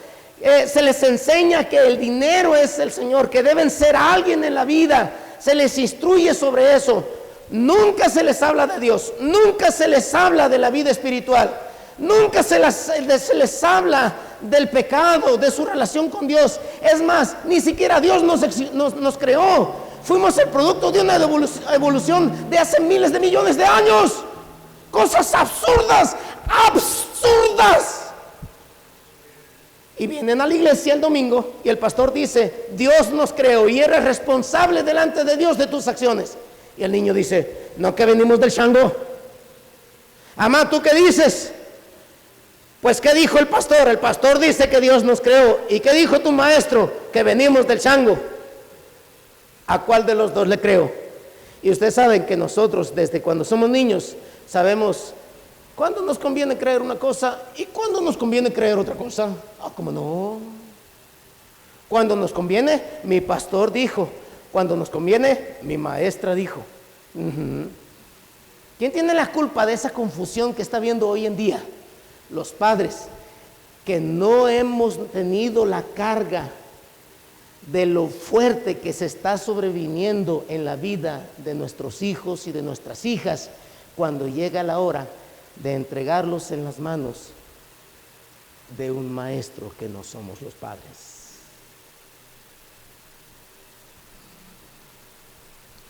Se les enseña que el dinero es el Señor, que deben ser alguien en la vida, se les instruye sobre eso. Nunca se les habla de Dios, nunca se les habla de la vida espiritual, nunca se les habla del pecado, de su relación con Dios. Es más, ni siquiera Dios nos creó, fuimos el producto de una evolución de hace miles de millones de años. Cosas absurdas. Y vienen a la iglesia el domingo y el pastor dice: Dios nos creó y eres responsable delante de Dios de tus acciones. Y el niño dice: no, que venimos del chango. Amá, ¿tú qué dices? Pues ¿qué dijo el pastor? El pastor dice que Dios nos creó. ¿Y qué dijo tu maestro? Que venimos del chango. ¿A cuál de los dos le creo? Y ustedes saben que nosotros desde cuando somos niños sabemos cuándo nos conviene creer una cosa y cuándo nos conviene creer otra cosa. ¿Cómo no? Cuando nos conviene, mi pastor dijo. Cuando nos conviene, mi maestra dijo. ¿Quién tiene la culpa de esa confusión que está habiendo hoy en día? Los padres, que no hemos tenido la carga de lo fuerte que se está sobreviniendo en la vida de nuestros hijos y de nuestras hijas cuando llega la hora de entregarlos en las manos de un maestro que no somos los padres.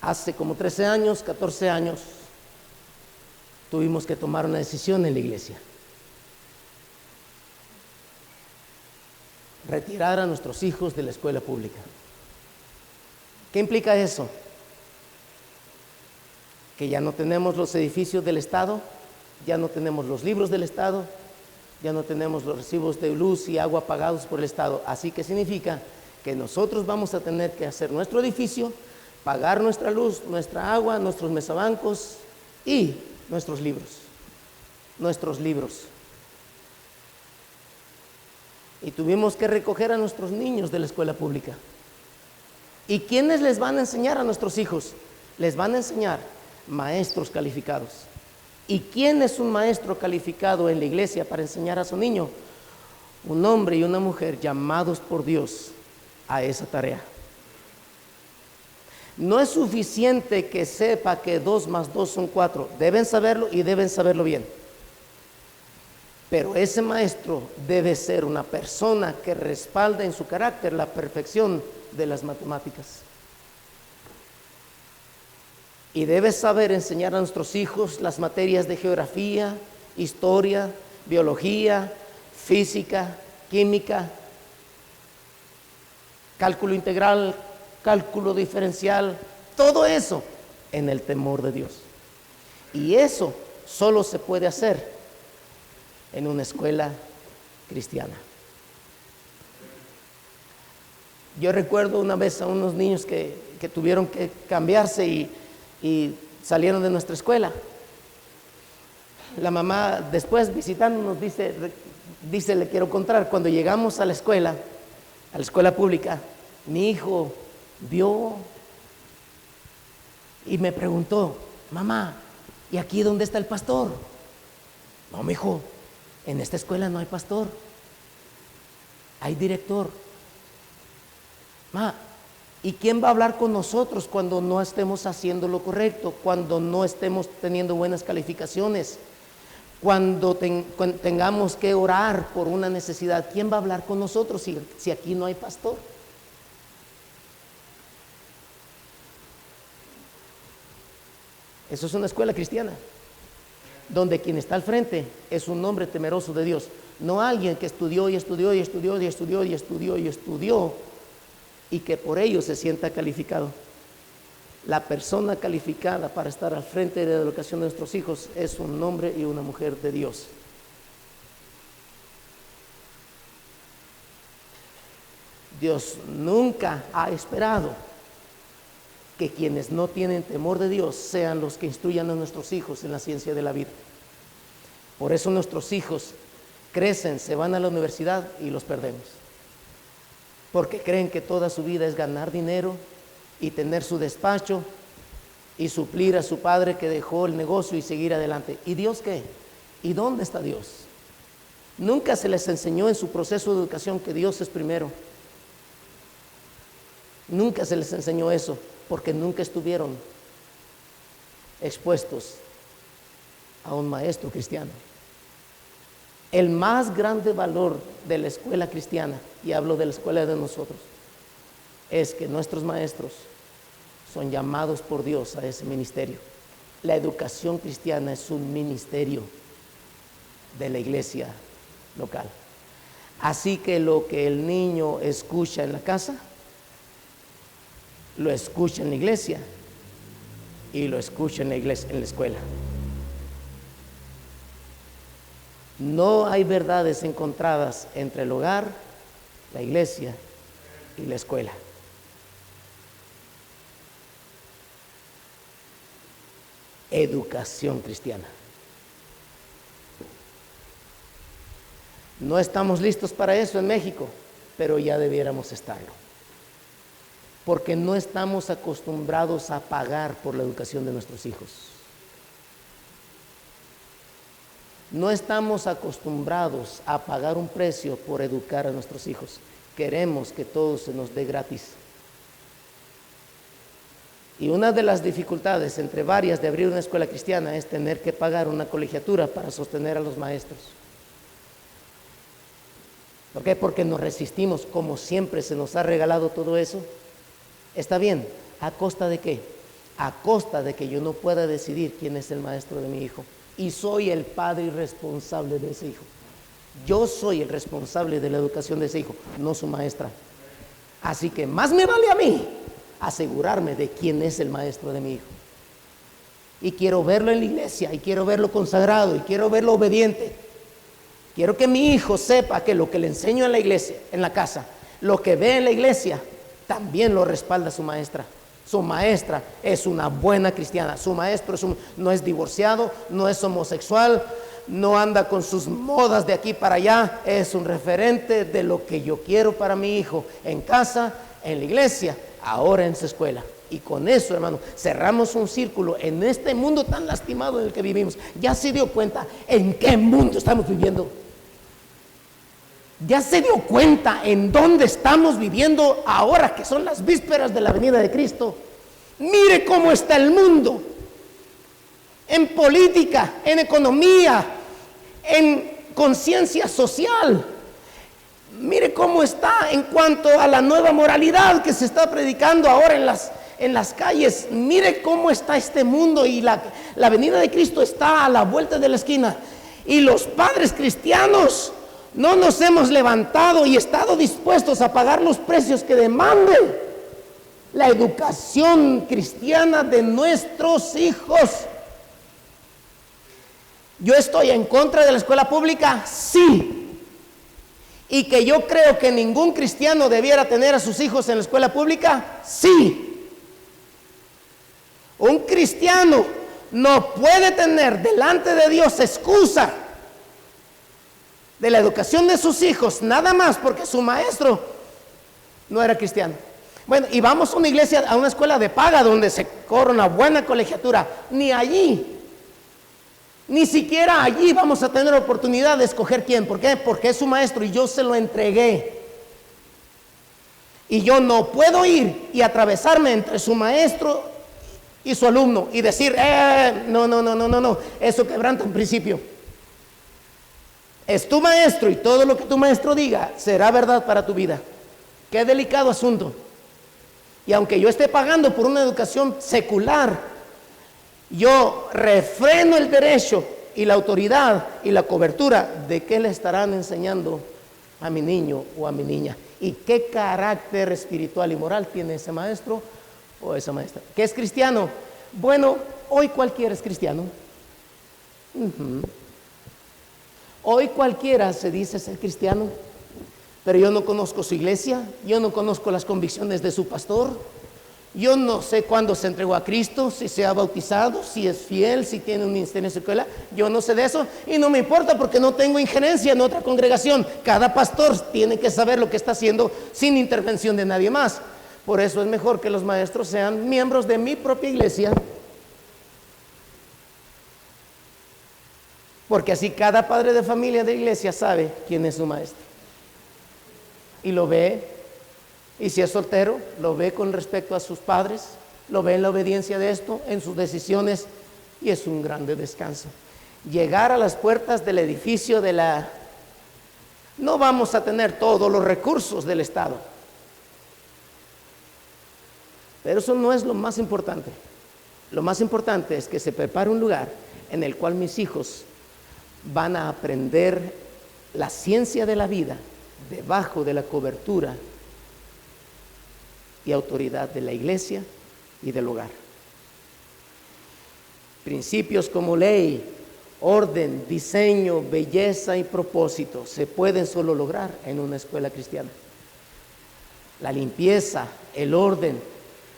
Hace como 13 años, 14 años, tuvimos que tomar una decisión en la iglesia. Retirar a nuestros hijos de la escuela pública. ¿Qué implica eso? Que ya no tenemos los edificios del Estado ya no tenemos los libros del Estado, ya no tenemos los recibos de luz y agua pagados por el Estado. Así que significa que nosotros vamos a tener que hacer nuestro edificio, pagar nuestra luz, nuestra agua, nuestros mesabancos y nuestros libros. Y tuvimos que recoger a nuestros niños de la escuela pública. ¿Y quiénes les van a enseñar a nuestros hijos? Les van a enseñar maestros calificados. ¿Y quién es un maestro calificado en la iglesia para enseñar a su niño? Un hombre y una mujer llamados por Dios a esa tarea. No es suficiente que sepa que 2 más 2 son 4. Deben saberlo y deben saberlo bien. Pero ese maestro debe ser una persona que respalde en su carácter la perfección de las matemáticas. Y debe saber enseñar a nuestros hijos las materias de geografía, historia, biología, física, química, cálculo integral, cálculo diferencial, todo eso en el temor de Dios. Y eso solo se puede hacer en una escuela cristiana. Yo recuerdo una vez a unos niños que tuvieron que cambiarse y salieron de nuestra escuela. La mamá después visitándonos dice, le quiero contar, cuando llegamos a la escuela pública, mi hijo vio y me preguntó, mamá, ¿y aquí dónde está el pastor? No, mi hijo, en esta escuela no hay pastor, hay director. Ma, ¿y quién va a hablar con nosotros cuando no estemos haciendo lo correcto, cuando no estemos teniendo buenas calificaciones, cuando tengamos que orar por una necesidad? ¿Quién va a hablar con nosotros si aquí no hay pastor? Eso es una escuela cristiana, donde quien está al frente es un hombre temeroso de Dios, no alguien que estudió y estudió y estudió y estudió y estudió y estudió y que por ello se sienta calificado. La persona calificada para estar al frente de la educación de nuestros hijos es un hombre y una mujer de Dios. Dios nunca ha esperado que quienes no tienen temor de Dios sean los que instruyan a nuestros hijos en la ciencia de la vida. Por eso nuestros hijos crecen, se van a la universidad y los perdemos. Porque creen que toda su vida es ganar dinero y tener su despacho y suplir a su padre que dejó el negocio y seguir adelante. ¿Y Dios qué? ¿Y dónde está Dios? Nunca se les enseñó en su proceso de educación que Dios es primero. Nunca se les enseñó eso, porque nunca estuvieron expuestos a un maestro cristiano. El más grande valor de la escuela cristiana, y hablo de la escuela de nosotros, es que nuestros maestros son llamados por Dios a ese ministerio. La educación cristiana es un ministerio de la iglesia local. Así que lo que el niño escucha en la casa, lo escucha en la iglesia y lo escucha en la iglesia, en la escuela. No hay verdades encontradas entre el hogar, la iglesia y la escuela. Educación cristiana. No estamos listos para eso en México, pero ya debiéramos estarlo. Porque no estamos acostumbrados a pagar por la educación de nuestros hijos. No estamos acostumbrados a pagar un precio por educar a nuestros hijos. Queremos que todo se nos dé gratis. Y una de las dificultades, entre varias, de abrir una escuela cristiana es tener que pagar una colegiatura para sostener a los maestros. ¿Por qué? Porque nos resistimos, como siempre se nos ha regalado todo eso. Está bien, ¿a costa de qué? A costa de que yo no pueda decidir quién es el maestro de mi hijo. Y soy el padre responsable de ese hijo. Yo soy el responsable de la educación de ese hijo, no su maestra. Así que más me vale a mí asegurarme de quién es el maestro de mi hijo. y quiero verlo en la iglesia, y quiero verlo consagrado, y quiero verlo obediente. Quiero que mi hijo sepa que lo que le enseño en la iglesia, en la casa, lo que ve en la iglesia, también lo respalda su maestra. Su maestra es una buena cristiana. Su maestro no es divorciado, no es homosexual, no anda con sus modas de aquí para allá. Es un referente de lo que yo quiero para mi hijo en casa, en la iglesia, ahora en su escuela. Y con eso, hermano, cerramos un círculo en este mundo tan lastimado en el que vivimos. ¿Ya se dio cuenta en qué mundo estamos viviendo? ¿Ya se dio cuenta en dónde estamos viviendo ahora que son las vísperas de la venida de Cristo? Mire cómo está el mundo, en política, en economía, en conciencia social. Mire cómo está en cuanto a la nueva moralidad que se está predicando ahora en las calles. Mire cómo está este mundo, y la venida de Cristo está a la vuelta de la esquina. Y los padres cristianos no nos hemos levantado y estado dispuestos a pagar los precios que demande la educación cristiana de nuestros hijos. ¿Yo estoy en contra de la escuela pública? Sí. ¿Y que yo creo que ningún cristiano debiera tener a sus hijos en la escuela pública? Sí. Un cristiano no puede tener delante de Dios excusa de la educación de sus hijos, nada más porque su maestro no era cristiano. Bueno, y vamos a una iglesia, a una escuela de paga donde se cobra una buena colegiatura. Ni allí, ni siquiera allí vamos a tener oportunidad de escoger quién. ¿Por qué? Porque es su maestro y yo se lo entregué. Y yo no puedo ir y atravesarme entre su maestro y su alumno y decir, no, eso quebranta un principio. Es tu maestro y todo lo que tu maestro diga será verdad para tu vida. Qué delicado asunto. Y aunque yo esté pagando por una educación secular, yo refreno el derecho y la autoridad y la cobertura de qué le estarán enseñando a mi niño o a mi niña. Y qué carácter espiritual y moral tiene ese maestro o esa maestra. ¿Qué es cristiano? Bueno, hoy cualquiera es cristiano. Hoy cualquiera se dice ser cristiano, pero yo no conozco su iglesia, yo no conozco las convicciones de su pastor, yo no sé cuándo se entregó a Cristo, si se ha bautizado, si es fiel, si tiene un ministerio en su escuela. Yo no sé de eso y no me importa porque no tengo injerencia en otra congregación. Cada pastor tiene que saber lo que está haciendo sin intervención de nadie más. Por eso es mejor que los maestros sean miembros de mi propia iglesia, porque así cada padre de familia de iglesia sabe quién es su maestro y lo ve. Y si es soltero, lo ve con respecto a sus padres, lo ve en la obediencia de esto, en sus decisiones, y es un grande descanso. Llegar a las puertas del edificio no vamos a tener todos los recursos del Estado, pero eso no es lo más importante. Lo más importante es que se prepare un lugar en el cual mis hijos van a aprender la ciencia de la vida debajo de la cobertura y autoridad de la iglesia y del hogar. Principios como ley, orden, diseño, belleza y propósito se pueden solo lograr en una escuela cristiana. La limpieza, el orden,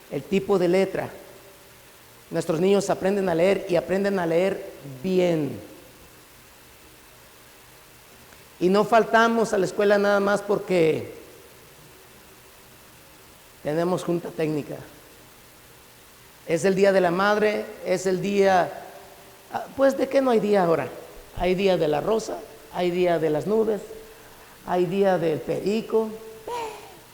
el tipo de letra. Nuestros niños aprenden a leer y aprenden a leer bien. Y no faltamos a la escuela nada más porque tenemos junta técnica. Es el día de la madre, es el día, pues ¿de qué no hay día ahora? Hay día de la rosa, hay día de las nubes, hay día del perico.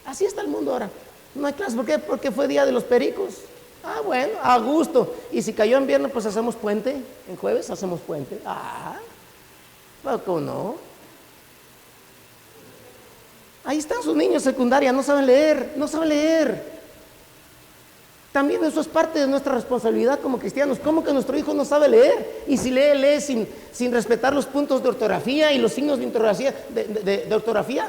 Así está el mundo ahora. No hay clase. ¿Por qué? Porque fue día de los pericos. Ah, bueno, a gusto. Y si cayó en viernes, pues hacemos puente. En jueves hacemos puente. Pues ¿cómo no? Ahí están sus niños secundaria, no saben leer. También eso es parte de nuestra responsabilidad como cristianos. ¿Cómo que nuestro hijo no sabe leer? Y si lee sin respetar los puntos de ortografía y los signos de ortografía.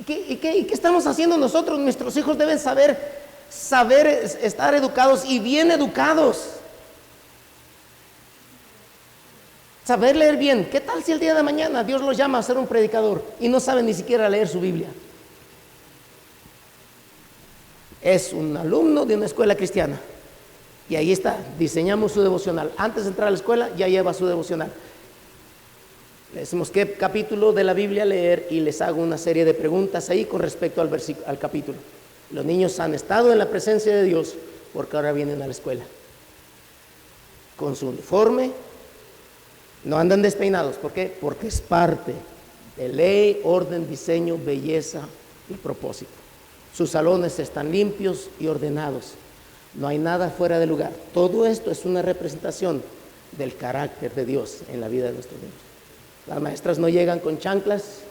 ¿Y qué estamos haciendo nosotros? Nuestros hijos deben saber estar educados y bien educados. saber leer bien. ¿Qué tal si el día de mañana Dios los llama a ser un predicador y no saben ni siquiera leer su Biblia? Es un alumno de una escuela cristiana y ahí está, diseñamos su devocional. Antes de entrar a la escuela ya lleva su devocional. Le decimos qué capítulo de la Biblia leer y les hago una serie de preguntas ahí con respecto al capítulo. Los niños han estado en la presencia de Dios porque ahora vienen a la escuela con su uniforme, no andan despeinados. ¿Por qué? Porque es parte de ley, orden, diseño, belleza y propósito. Sus salones están limpios y ordenados, no hay nada fuera de lugar. Todo esto es una representación del carácter de Dios en la vida de nuestros niños. Las maestras no llegan con chanclas,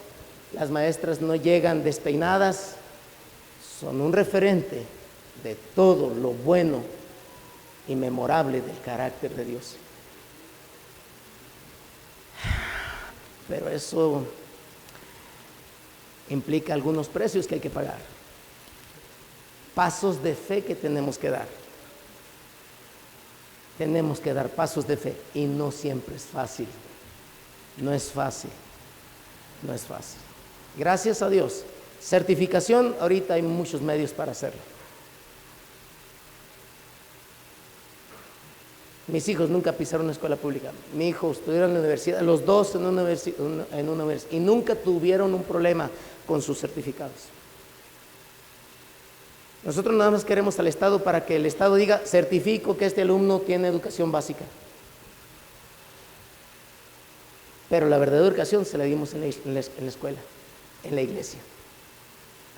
las maestras no llegan despeinadas, son un referente de todo lo bueno y memorable del carácter de Dios. Pero eso implica algunos precios que hay que pagar, pasos de fe que tenemos que dar. Tenemos que dar pasos de fe y no siempre es fácil. No es fácil, no es fácil. Gracias a Dios, certificación, ahorita hay muchos medios para hacerlo. Mis hijos nunca pisaron una escuela pública. Mi hijo estudió en la universidad, los dos en una universidad, y nunca tuvieron un problema con sus certificados. Nosotros nada más queremos al Estado para que el Estado diga, certifico que este alumno tiene educación básica. Pero la verdadera educación se la dimos en la escuela, en la iglesia.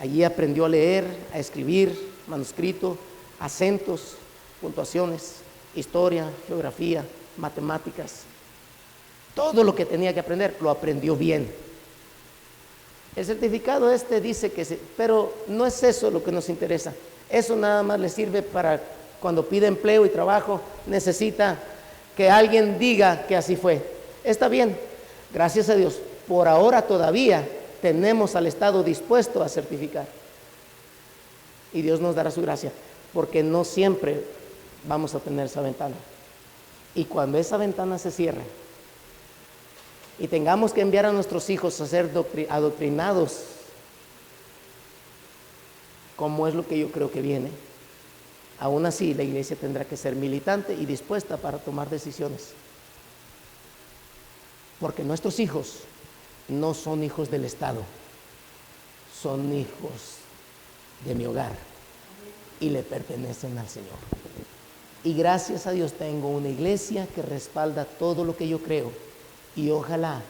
Allí aprendió a leer, a escribir, manuscrito, acentos, puntuaciones, historia, geografía, matemáticas. Todo lo que tenía que aprender, lo aprendió bien. El certificado dice que pero no es eso lo que nos interesa. Eso nada más le sirve para cuando pide empleo y trabajo, necesita que alguien diga que así fue. Está bien, gracias a Dios, por ahora todavía tenemos al Estado dispuesto a certificar. Y Dios nos dará su gracia, porque no siempre vamos a tener esa ventana. Y cuando esa ventana se cierre y tengamos que enviar a nuestros hijos a ser adoctrinados, como es lo que yo creo que viene, aún así la iglesia tendrá que ser militante y dispuesta para tomar decisiones. Porque nuestros hijos no son hijos del Estado, son hijos de mi hogar y le pertenecen al Señor. Y gracias a Dios tengo una iglesia que respalda todo lo que yo creo, y ojalá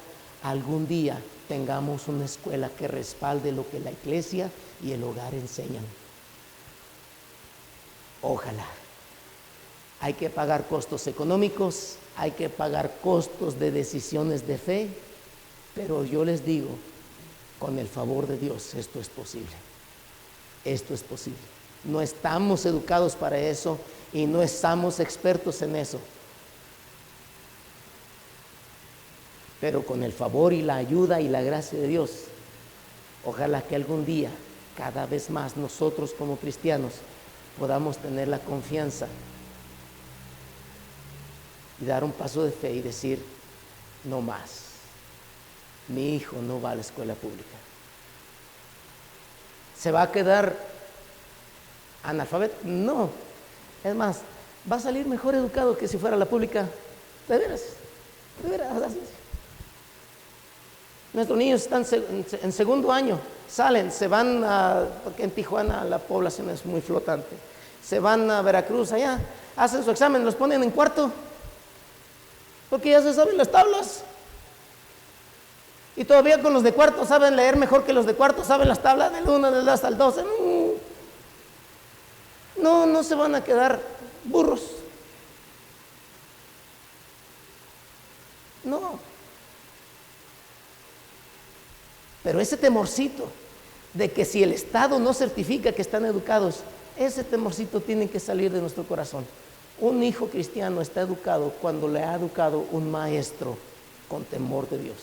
algún día tengamos una escuela que respalde lo que la iglesia y el hogar enseñan. Ojalá. Hay que pagar costos económicos, hay que pagar costos de decisiones de fe, pero yo les digo, con el favor de Dios, esto es posible. Esto es posible. No estamos educados para eso y no estamos expertos en eso. Pero con el favor y la ayuda y la gracia de Dios, ojalá que algún día, cada vez más nosotros como cristianos, podamos tener la confianza y dar un paso de fe y decir, no más, mi hijo no va a la escuela pública. ¿Se va a quedar analfabeto? No, es más, va a salir mejor educado que si fuera la pública. De veras, así es. Nuestros niños están en segundo año, salen, se van porque en Tijuana la población es muy flotante, se van a Veracruz allá, hacen su examen, los ponen en cuarto, porque ya se saben las tablas. Y todavía con los de cuarto saben leer mejor que los de cuarto, saben las tablas del 1, del 2 hasta el 12. No se van a quedar burros. No. Pero ese temorcito de que si el Estado no certifica que están educados, ese temorcito tiene que salir de nuestro corazón. Un hijo cristiano está educado cuando le ha educado un maestro con temor de Dios.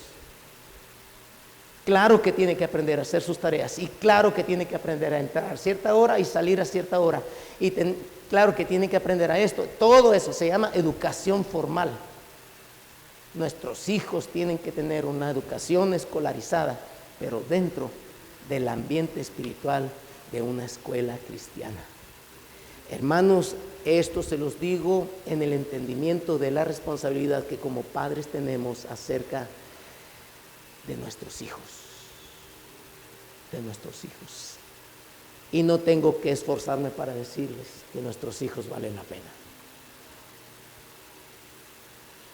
Claro que tiene que aprender a hacer sus tareas, y claro que tiene que aprender a entrar a cierta hora y salir a cierta hora, y claro que tiene que aprender a esto. Todo eso se llama educación formal. Nuestros hijos tienen que tener una educación escolarizada, pero dentro del ambiente espiritual de una escuela cristiana. Hermanos, esto se los digo en el entendimiento de la responsabilidad que como padres tenemos acerca de nuestros hijos. De nuestros hijos. Y no tengo que esforzarme para decirles que nuestros hijos valen la pena.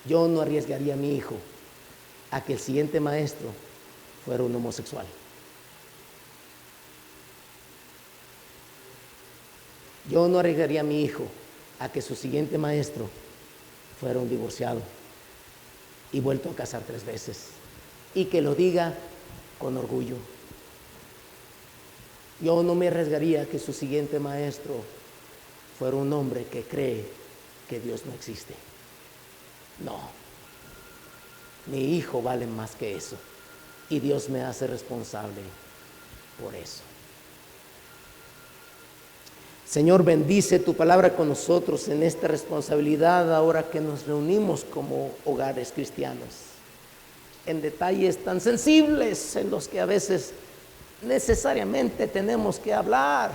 Yo no arriesgaría a mi hijo a que el siguiente maestro fuera un homosexual. Yo no arriesgaría a mi hijo a que su siguiente maestro fuera un divorciado y vuelto a casar 3 veces y que lo diga con orgullo. Yo no me arriesgaría a que su siguiente maestro fuera un hombre que cree que Dios no existe. No, mi hijo vale más que eso y Dios me hace responsable por eso. Señor, bendice tu palabra con nosotros en esta responsabilidad ahora que nos reunimos como hogares cristianos, en detalles tan sensibles en los que a veces necesariamente tenemos que hablar,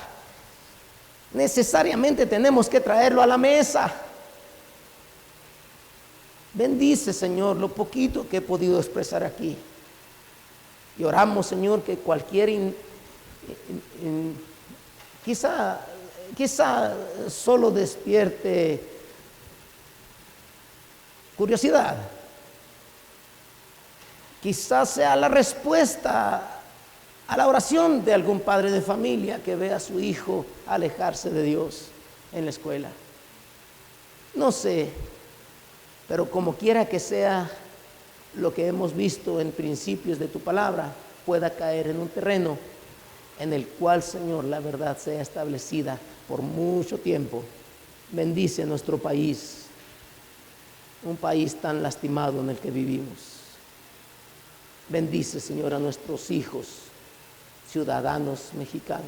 necesariamente tenemos que traerlo a la mesa. Bendice, Señor, lo poquito que he podido expresar aquí. Y oramos, Señor, que cualquier quizá solo despierte curiosidad. Quizás sea la respuesta a la oración de algún padre de familia que ve a su hijo alejarse de Dios en la escuela. No sé, pero como quiera que sea, lo que hemos visto en principios de tu palabra pueda caer en un terreno en el cual, Señor, la verdad sea establecida por mucho tiempo. Bendice nuestro país, un país tan lastimado en el que vivimos. Bendice, Señor, a nuestros hijos, ciudadanos mexicanos.